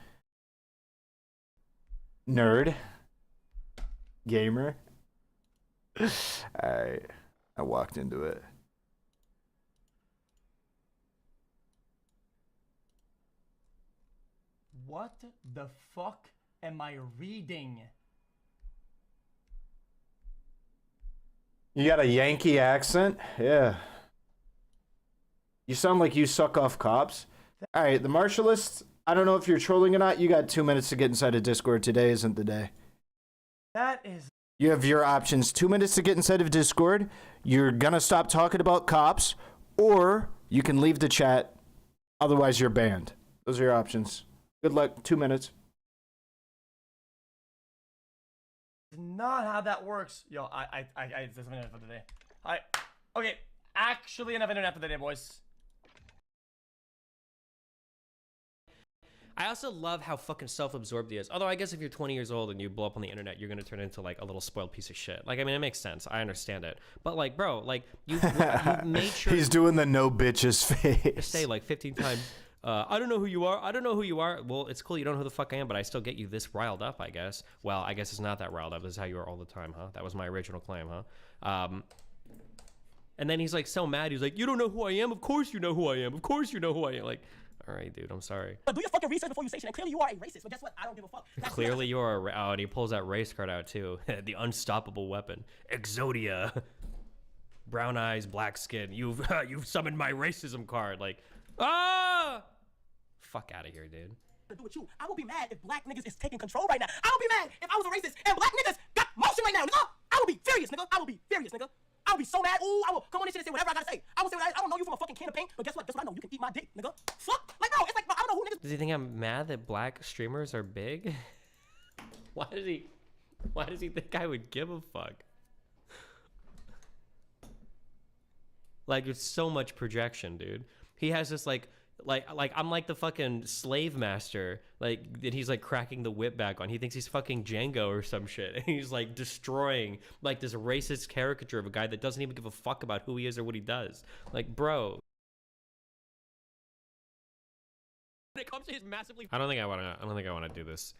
Nerd. Gamer. I walked into it. What the fuck am I reading? You got a Yankee accent? Yeah. You sound like you suck off cops. All right, the martialists, I don't know if you're trolling or not. You got 2 minutes to get inside of Discord. Today isn't the day. That is... You have your options. 2 minutes to get inside of Discord. You're going to stop talking about cops, or you can leave the chat. Otherwise, you're banned. Those are your options. Good luck. 2 minutes. Not how that works. Yo, it's enough internet for today. Okay, actually enough internet for today, boys. I also love how fucking self-absorbed he is. Although I guess if you're 20 years old and you blow up on the internet, you're gonna turn into like a little spoiled piece of shit. Like, I mean, it makes sense. I understand it. But like, bro, like you made sure he's doing the no bitches face. To say like 15 times. I don't know who you are. I don't know who you are. Well, it's cool. You don't know who the fuck I am, but I still get you this riled up, I guess. Well, I guess it's not that riled up. This is how you are all the time, huh? That was my original claim, huh? And then he's like so mad. He's like, you don't know who I am? Of course you know who I am. Of course you know who I am. Like, all right, dude, I'm sorry. But do your fucking research before you say shit. And clearly you are a racist, but guess what? I don't give a fuck. Clearly you are oh, and he pulls that race card out too. The unstoppable weapon. Exodia. Brown eyes, black skin. You've summoned my racism card. Like, ah! Fuck out of here, dude. To do with you. I will be mad if black niggas is taking control right now. I will be mad if I was a racist and black niggas got motion right now, nigga. I will be furious, nigga. I will be furious, nigga. I will be so mad. Ooh, I will come on this shit and say whatever I gotta say. I will say I don't know you from a fucking can of paint, but guess what? Guess what I know? You can eat my dick, nigga. Fuck. Like, bro, it's like, bro, I don't know who niggas. Does he think I'm mad that black streamers are big? Why does he think I would give a fuck? Like, it's so much projection, dude. He has this like I'm like the fucking slave master, like, and he's like cracking the whip back on. He thinks he's fucking Django or some shit, and he's like destroying like this racist caricature of a guy that doesn't even give a fuck about who he is or what he does. Like, bro. When it comes to his massively, I don't think I want to do this.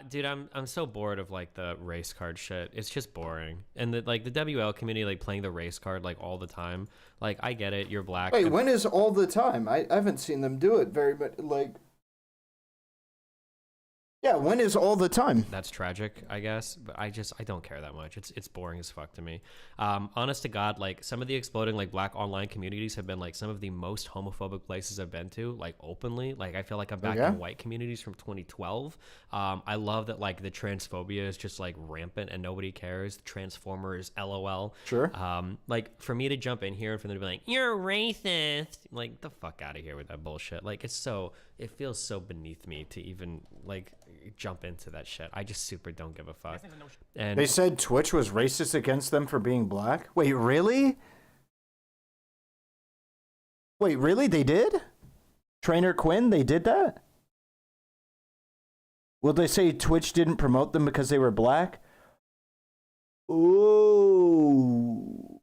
Dude, I'm so bored of like the race card shit. It's just boring. And the WL community like playing the race card like all the time. Like, I get it, you're black. Wait, when is all the time? I haven't seen them do it very much. Like, Yeah, when is all the time? That's tragic, I guess, but I don't care that much. It's boring as fuck to me. Honest to God, like some of the exploding like black online communities have been like some of the most homophobic places I've been to, like openly. Like I feel like I'm back in white communities from 2012. I love that like the transphobia is just like rampant and nobody cares. Transformers, LOL. Sure. Like for me to jump in here and for them to be like, you're racist, like the fuck out of here with that bullshit. Like it feels so beneath me to even like jump into that shit. I just super don't give a fuck. And they said Twitch was racist against them for being black. Wait, really? Wait, really? They did? Trainer Quinn, they did that? Will they say Twitch didn't promote them because they were black? Ooh.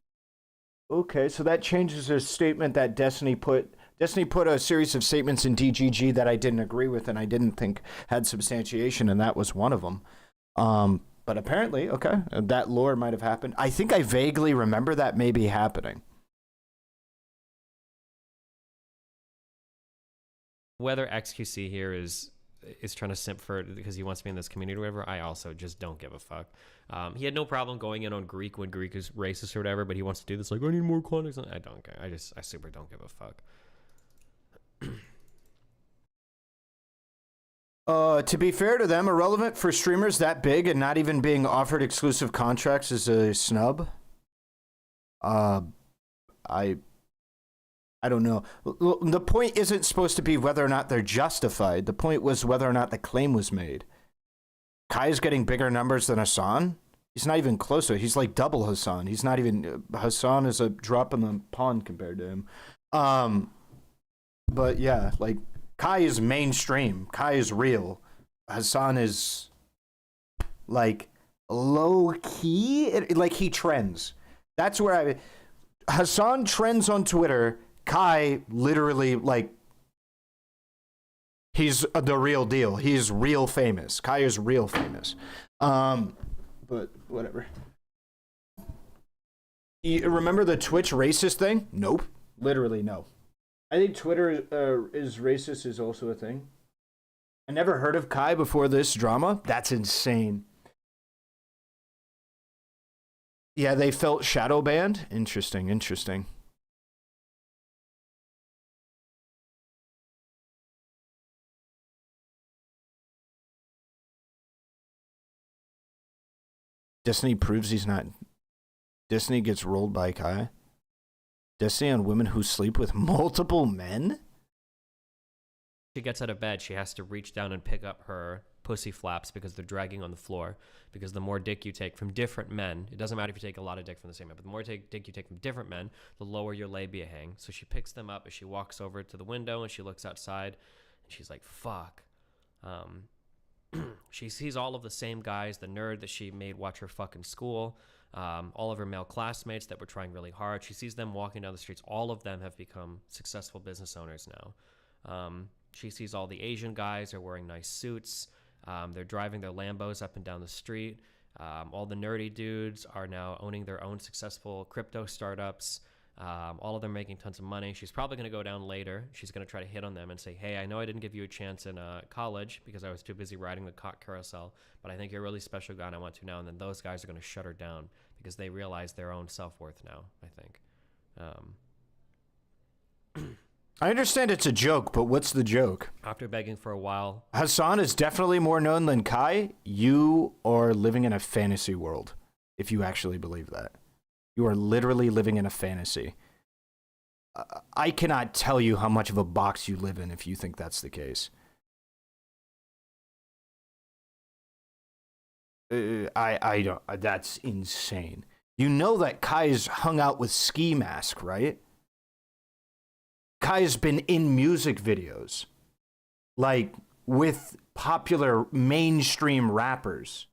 Okay, so that changes their statement that Destiny put a series of statements in DGG that I didn't agree with and I didn't think had substantiation, and that was one of them. But apparently, okay, that lore might have happened. I think I vaguely remember that maybe happening. Whether XQC here is trying to simp for it because he wants to be in this community or whatever, I also just don't give a fuck. He had no problem going in on Greek when Greek is racist or whatever, but he wants to do this like, I need more context. I don't care. I super don't give a fuck. To be fair to them, Ahrelevant for streamers that big and not even being offered exclusive contracts is a snub. I don't know. The point isn't supposed to be whether or not they're justified. The point was whether or not the claim was made. Kai is getting bigger numbers than Hassan. He's not even closer. He's like double Hassan. He's not even... Hassan is a drop in the pond compared to him. But yeah, like, Kai is mainstream. Kai is real. Hassan is, like, low-key. Like, he trends. That's where Hassan trends on Twitter. Kai literally, like, he's the real deal. He's real famous. Kai is real famous. But whatever. You remember the Twitch racist thing? Nope. Literally no. I think Twitter is racist is also a thing. I never heard of Kai before this drama. That's insane. Yeah, they felt shadow banned. Interesting, interesting. Destiny proves he's not. Destiny gets rolled by Kai. Destiny on women who sleep with multiple men? She gets out of bed, she has to reach down and pick up her pussy flaps because they're dragging on the floor. Because the more dick you take from different men, it doesn't matter if you take a lot of dick from the same man, but the more dick you take from different men, the lower your labia hang. So she picks them up as she walks over to the window and she looks outside and she's like, fuck. She sees all of the same guys, the nerd that she made watch her fucking school, all of her male classmates that were trying really hard. She sees them walking down the streets. All of them have become successful business owners now. She sees all the Asian guys are wearing nice suits. They're driving their Lambos up and down the street. All the nerdy dudes are now owning their own successful crypto startups. All of them making tons of money. She's probably going to go down later. She's going to try to hit on them and say, hey, I know I didn't give you a chance in college because I was too busy riding the cock carousel, but I think you're a really special guy and I want to now. And then those guys are going to shut her down because they realize their own self-worth now, I think. I understand it's a joke, but what's the joke? After begging for a while. Hassan is definitely more known than Kai. You are living in a fantasy world, if you actually believe that. You are literally living in a fantasy. I cannot tell you how much of a box you live in if you think that's the case. I don't. That's insane. You know that Kai's hung out with Ski Mask, right? Kai's been in music videos, like with popular mainstream rappers.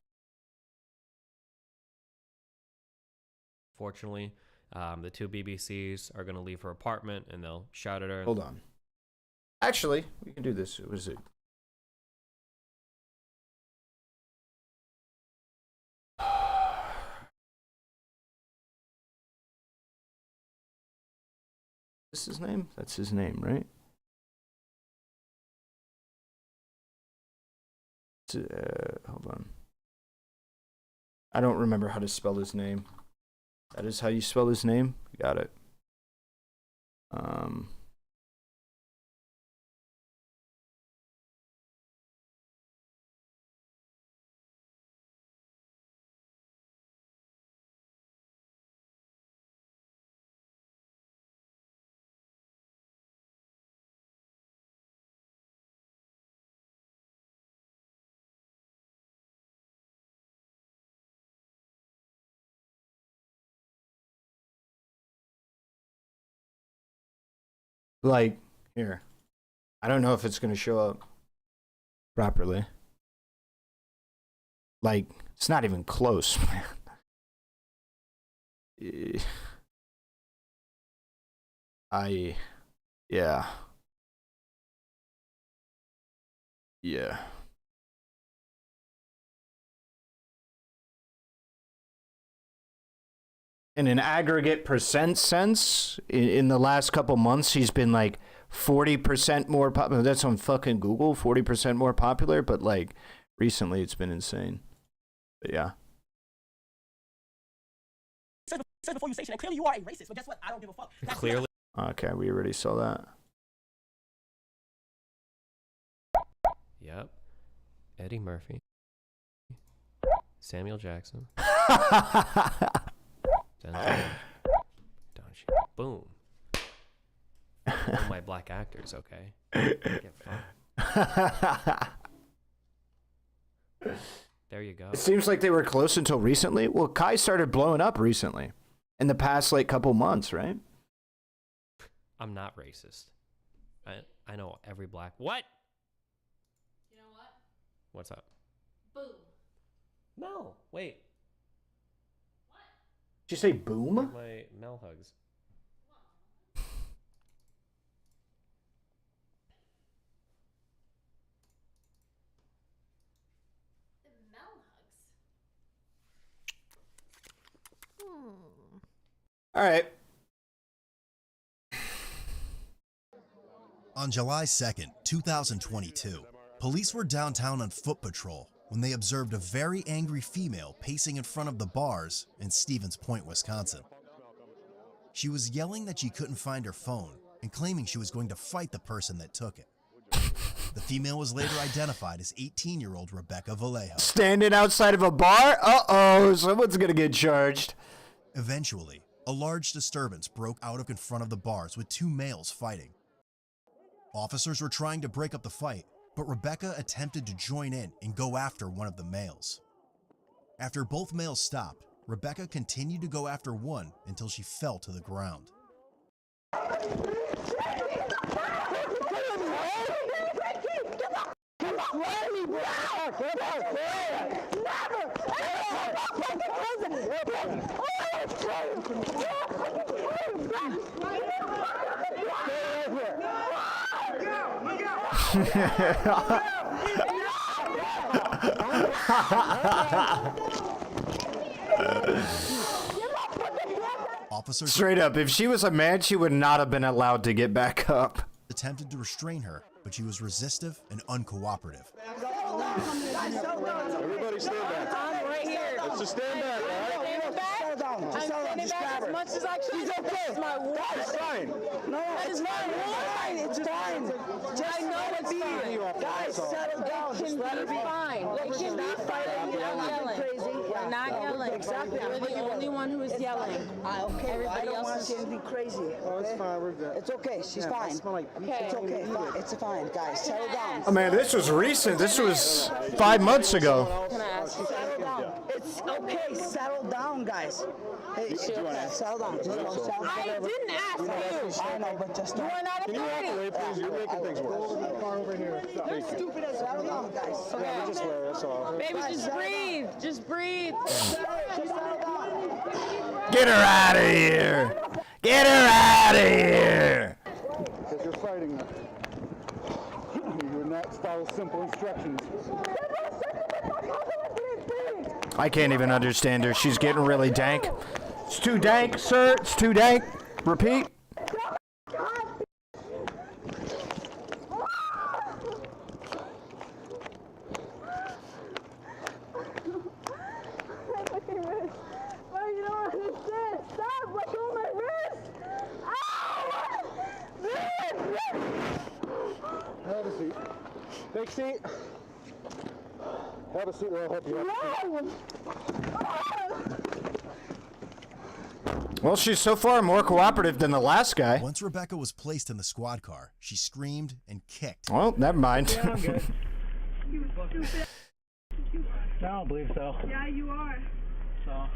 Fortunately, the two BBCs are going to leave her apartment and they'll shout at her. Hold on. Actually, we can do this. What is it? Is this his name? That's his name, right? Hold on. I don't remember how to spell his name. That is how you spell his name? Got it. Like, here. I don't know if it's going to show up properly. Like, it's not even close, man. Yeah. Yeah. In an aggregate percent sense, in the last couple months, he's been like 40% more popular. That's on fucking Google, 40% more popular. But like recently, it's been insane. But yeah. Said before you say shit, and clearly you are a racist. But guess what? I don't give a fuck. That's Clearly. Okay, we already saw that. Yep. Eddie Murphy. Samuel Jackson. Don't you? Boom. All my black actors, okay? Get fucked. There you go. It seems like they were close until recently. Well, Kai started blowing up recently. In the past, like, couple months, right? I'm not racist. I know every black... What? You know what? What's up? Boom. No, wait. Did you say boom? My Mel hugs. The Mel hugs. All right. On July 2nd, 2022, police were downtown on foot patrol when they observed a very angry female pacing in front of the bars in Stevens Point, Wisconsin. She was yelling that she couldn't find her phone and claiming she was going to fight the person that took it. The female was later identified as 18-year-old Rebecca Vallejo. Standing outside of a bar? Uh-oh, someone's gonna get charged. Eventually, a large disturbance broke out in front of the bars with two males fighting. Officers were trying to break up the fight, but Rebecca attempted to join in and go after one of the males. After both males stopped, Rebecca continued to go after one until she fell to the ground. Officers Straight up, if she was a man, she would not have been allowed to get back up. attempted to restrain her, but she was resistive and uncooperative. Everybody stand back. I'm right here. Let's just stand back, all right? Stand back. Settle down. I'm Just settle down. standing Just back grab as her. much as I can. She's okay. It's my wife. It's fine. No, It's fine. It's fine. I know it's fine. Guys, settle down. Just let her be. Fine. It can be fighting. You're not yelling. We're not yelling. Exactly. You're the only one who is yelling. Okay, Everybody I don't else want is you to be crazy. Oh, it's fine. We're good. It's okay. She's fine. It's okay. Fine. It's fine. Guys, settle down. Oh man, this was recent. This was 5 months ago. Can I ask you Settle down. It's okay. Settle down, guys. Hey, settle down. Just settle down. I didn't ask you. I know, but just You don't. are not Can you walk authority. away, please? You're making things worse. Go to the car over here. You're stupid as Settle down, guys. Yeah, we just wear. That's all. Baby, just breathe. Just breathe. Just settle down. Get her out of here! Get her out of here! Because you're fighting her. You're not follow simple instructions. I can't even understand her. She's getting really dank. It's too dank, sir. It's too dank. Repeat. Take seat. Have a seat where I'll help you out. Well, she's so far more cooperative than the last guy. Once Rebecca was placed in the squad car, she screamed and kicked. Well, never mind. Yeah, I'm good. I don't believe so. Yeah, you are. So.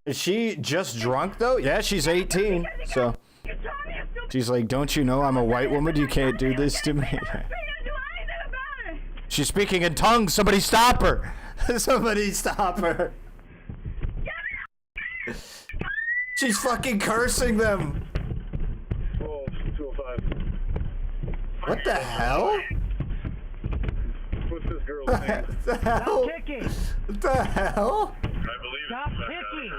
Is she just drunk though? Yeah, she's 18. So she's like, don't you know I'm a white woman? You can't do this to me. She's speaking in tongues. Somebody stop her. Somebody stop her. She's fucking cursing them. Oh, 205. What the hell? What's this girl's name? What the hell? Stop kicking. What the hell? I believe Stop kicking. I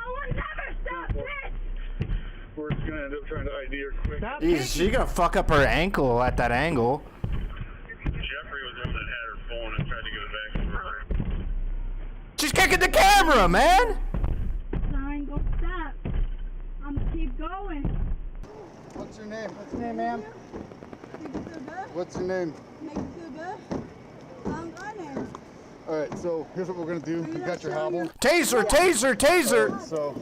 will never stop this. We're just gonna end up trying to ID her quick. Stop Jeez, she gonna fuck up her ankle at that angle. Jeffrey was the one that had her phone and tried to give it back to her. She's kicking the camera, man. I ain't gonna stop. I'm gonna keep going. What's your name? What's your name, ma'am? What's your name? All right, so here's what we're gonna do. You got your hobble. Taser, taser, taser. So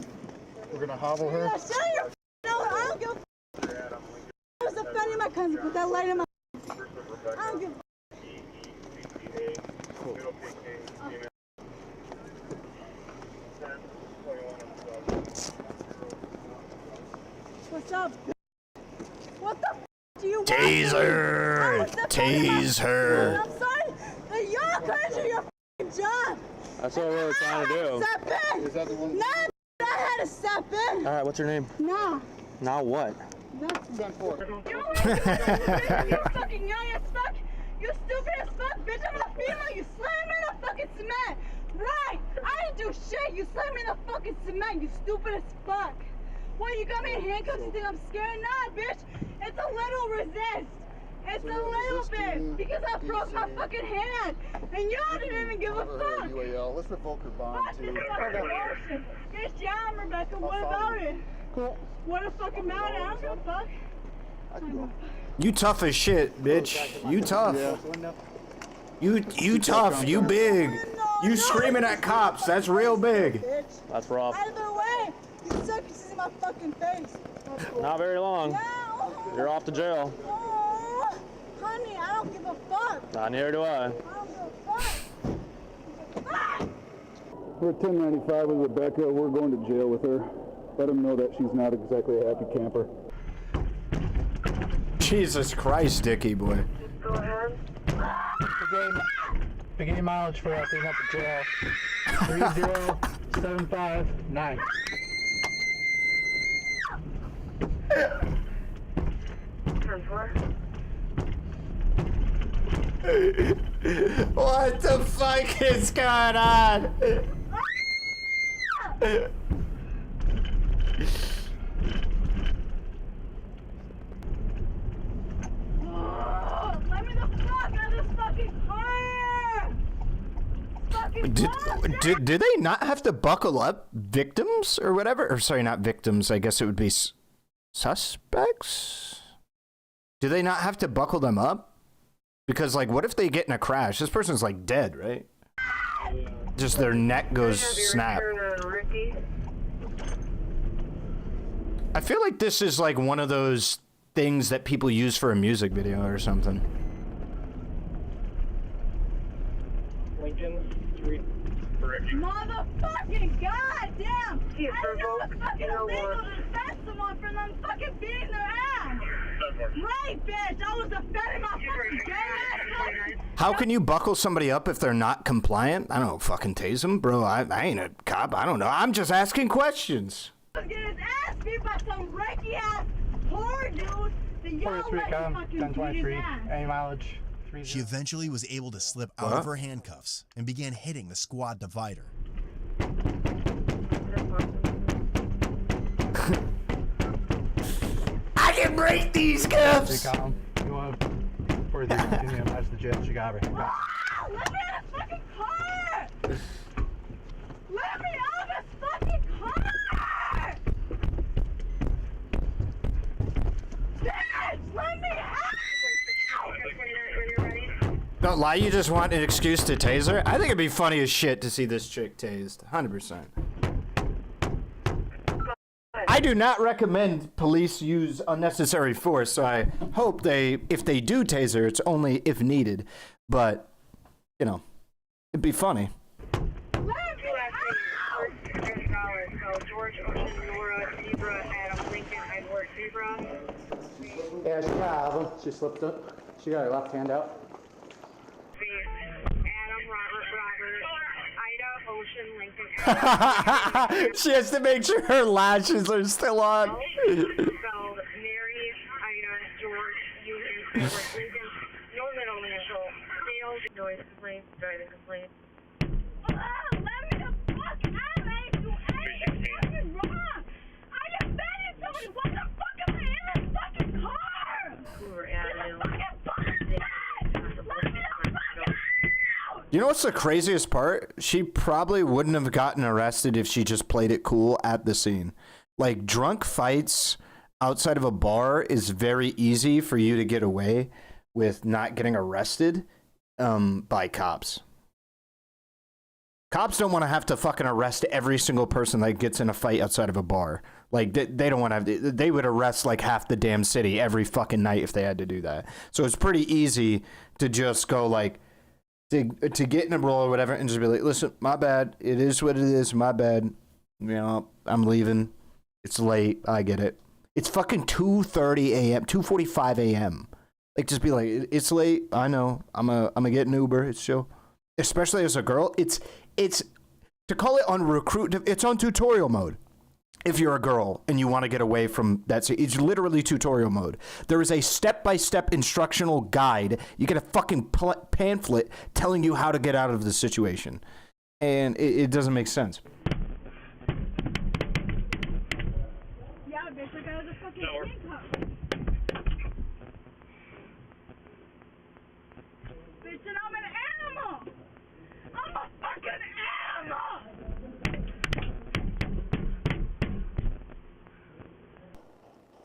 we're gonna hobble her. Shut your I don't give a I was offending my cousin. Put that light in my I don't give a What's up? What the do you want? Taser, taser. I'm sorry. You're crazy. Your job. That's what we were trying to do. Step in. Is that the one? Nah, I had to step in. All right, what's your name? No. Now what? Done for. You fucking young as fuck. You stupid as fuck, bitch. I'm a female. You slam me in the fucking cement. Right. I didn't do shit. You slam me in the fucking cement. You stupid as fuck. What, you got me in handcuffs? You think I'm scared? Nah, bitch. It's a little resist. It's a little bit. Because I broke my fucking hand. And y'all didn't even give a fuck. UAL. Let's revoke her bond, Fuck too. this fucking bullshit. Bitch, yeah, I'm Rebecca. What about it? Cool. What a fucking matter. I don't give a fuck. You tough as shit, bitch. You tough. Yeah. You tough. You big. You screaming at cops. That's real big. That's rough. Out of their way. You suck. You see my fucking face. Not very long. Yeah. You're off to jail. Oh, honey, I don't give a fuck. Neither do I. I don't give a fuck. We're at 1095 with Rebecca. We're going to jail with her. Let them know that she's not exactly a happy camper. Jesus Christ, Dickie boy. Go ahead. Beginning mileage for us, leading up to jail. 30759. What the fuck is going on? Let me the fuck out of this fucking car! Fucking Do they not have to buckle up victims or whatever? Or sorry, not victims. I guess it would be suspects. Do they not have to buckle them up? Because like, what if they get in a crash? This person's like dead, right? Just their neck goes snap. I feel like this is like one of those things that people use for a music video or something. Lincoln Street. Motherfucking goddamn! I know it's fucking illegal to defend someone for them fucking beating their ass! Right, bitch! I was defending my fucking gay ass! How can you buckle somebody up if they're not compliant? I don't know, fucking tase them, bro. I ain't a cop. I don't know. I'm just asking questions. Get his ass beat by some recky ass poor dude that y'all let him fucking beat his ass. Any mileage. She eventually was able to slip out of her handcuffs and began hitting the squad divider. I can break these cuffs! You want to for the continuum as the jail Chicago. Let me out of this fucking car! Let me out of this fucking car! Bitch, let me out! Don't lie, you just want an excuse to tase her? I think it'd be funny as shit to see this chick tased. 100%. I do not recommend police use unnecessary force, so I hope if they do tase her, it's only if needed. But, you know, it'd be funny. George, Ocean, Nora, Zebra, Adam, Lincoln, Edward, Zebra. Yeah, she got out of them. She slipped up. She got her left hand out. Adam, Robert, Ida, Ocean, Lincoln. She has to make sure her lashes are still on. Mary, Ida, George, Ewan, Edward, Lincoln. No middle initial. Sales, noise complaint, driving complaint. You know what's the craziest part? She probably wouldn't have gotten arrested if she just played it cool at the scene. Like, drunk fights outside of a bar is very easy for you to get away with not getting arrested by cops. Cops don't want to have to fucking arrest every single person that gets in a fight outside of a bar. Like, they don't want to have... They would arrest, like, half the damn city every fucking night if they had to do that. So it's pretty easy to just go, like... To get in a brawl or whatever and just be like, listen, my bad. It is what it is. My bad. You know, I'm leaving. It's late. I get it. It's fucking 2:30 a.m., 2:45 a.m. Like, just be like, it's late. I know. I'm a get an Uber. It's chill. Especially as a girl, it's to call it on recruit. It's on tutorial mode. If you're a girl and you want to get away from that, it's literally tutorial mode. There is a step-by-step instructional guide. You get a fucking pamphlet telling you how to get out of the situation. And it doesn't make sense. Yeah, bitch, like I was a fucking handcuff. Bitch, and I'm an animal! I'm a fucking animal!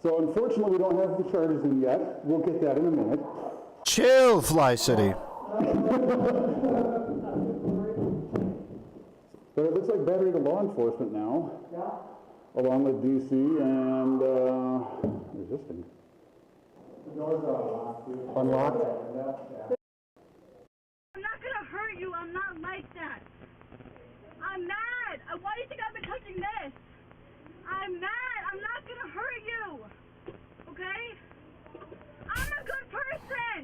So unfortunately, we don't have the charges in yet. We'll get that in a minute. Chill, Fly City. But it looks like battery to law enforcement now. Yeah. Along with DC and resisting. The doors are unlocked. I'm not gonna hurt you. I'm not like that. I'm mad. Why do you think I've been touching this? I'm mad. I'm not gonna hurt you. Okay? I'm a good person.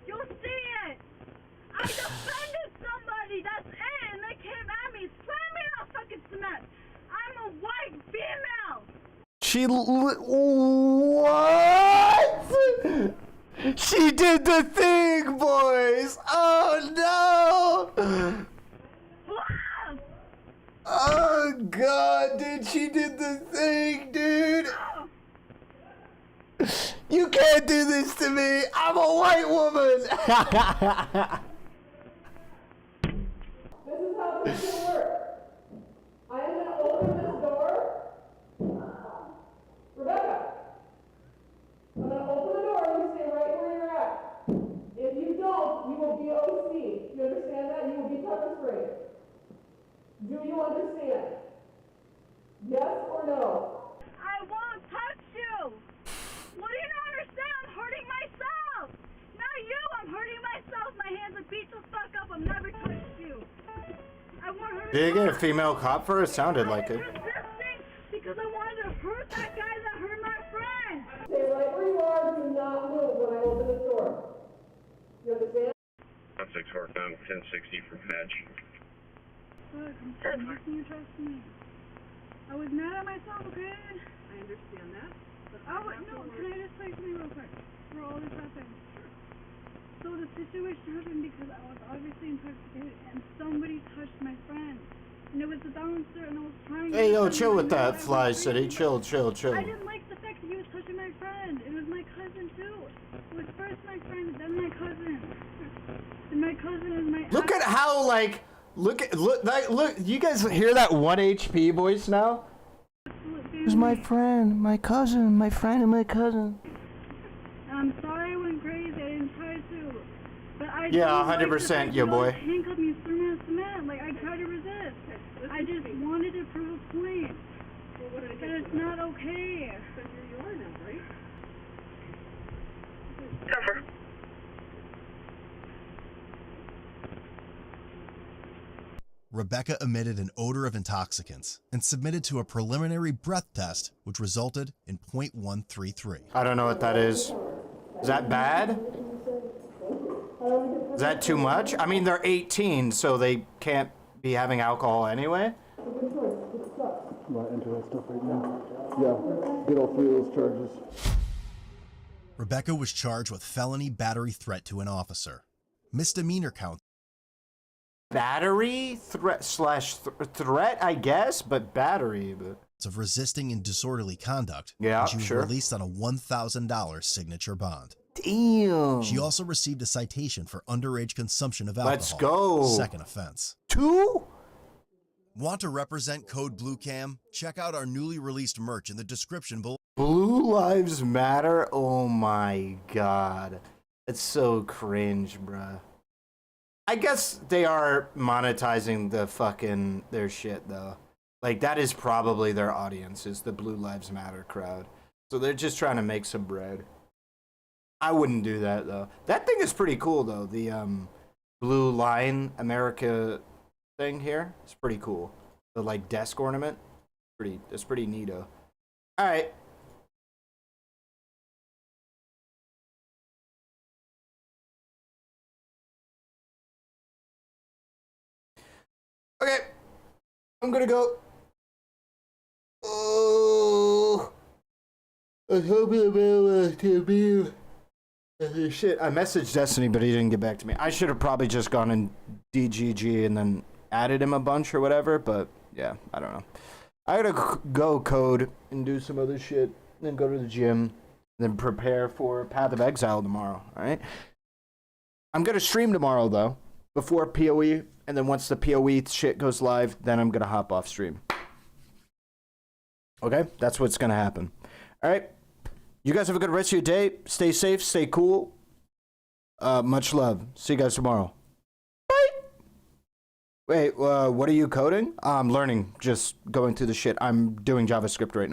You'll see it. I defended somebody. That's it. And they came at me, slammed me in a fucking cement. I'm a white female. What? She did the thing, boys. Oh no. Oh god, dude, she did the thing, dude. You can't do this to me. I'm a white woman. This is how this is gonna work. I am gonna open this door. Rebecca, I'm gonna open the door and you stay right where you're at. If you don't, you will be OC. You understand that? You will be pepper sprayed. Do you understand? Yes or no? I won't touch you! What do you not understand? I'm hurting myself! Not you! I'm hurting myself! My hands are beat the fuck up! I've never touched you! I won't hurt you! Did you get a female cop for it? Sounded like it. Resisting because I wanted to hurt that guy that hurt my friend! Stay right where you are. Do not move when I open the door. You understand? 6 Horsedown, 1060 for patch. Look, I'm sorry, how can you trust me? I was mad at myself, okay? I understand that. Oh, no, can I just say something real quick? For all this happened. So the situation happened because I was obviously intoxicated and somebody touched my friend. And it was the bouncer and I was trying to... Hey, yo, chill with that, Fly City. Chill, chill, chill. I didn't like the fact that he was touching my friend. It was my cousin, too. It was first my friend, then my cousin. And my cousin is my... Look at how, like... Look, you guys hear that 1 HP voice now? Who's my friend, my cousin, my friend and my cousin. I'm sorry I went crazy. I didn't try to Yeah, 100%, yo boy. Handcuffed me and threw me on cement. Like, I tried to resist. I just wanted to prove a point. But it's not okay. But here you are now, right? Rebecca emitted an odor of intoxicants and submitted to a preliminary breath test, which resulted in .133. I don't know what that is. Is that bad? Is that too much? I mean, they're 18, so they can't be having alcohol anyway. Not into that stuff right now. Yeah, get all 3 of those charges. Rebecca was charged with felony battery threat to an officer, misdemeanor count. Battery threat, I guess, but battery. But of resisting and disorderly conduct. Yeah, and she was sure. released on a $1,000 signature bond. Damn. She also received a citation for underage consumption of alcohol. Let's go. Second offense. 2? Want to represent Code Blue Cam? Check out our newly released merch in the description below. Blue Lives Matter? Oh my god. It's so cringe, bruh. I guess they are monetizing their shit though. Like, that is probably their audience, is the Blue Lives Matter crowd. So they're just trying to make some bread. I wouldn't do that though. That thing is pretty cool though. The Blue Line America thing here. It's pretty cool. The like desk ornament. It's pretty neato. Alright. Okay. I'm gonna go. Oh, I was hoping to be. Shit, I messaged Destiny, but he didn't get back to me. I should have probably just gone in DGG and then added him a bunch or whatever, but yeah, I don't know. I gotta go code and do some other shit, then go to the gym, then prepare for Path of Exile tomorrow, alright? I'm gonna stream tomorrow, though, before PoE, and then once the PoE shit goes live, then I'm gonna hop off stream. Okay? That's what's gonna happen. Alright? You guys have a good rest of your day. Stay safe, stay cool. Much love. See you guys tomorrow. Bye! Wait, what are you coding? I'm learning, just going through the shit. I'm doing JavaScript right now.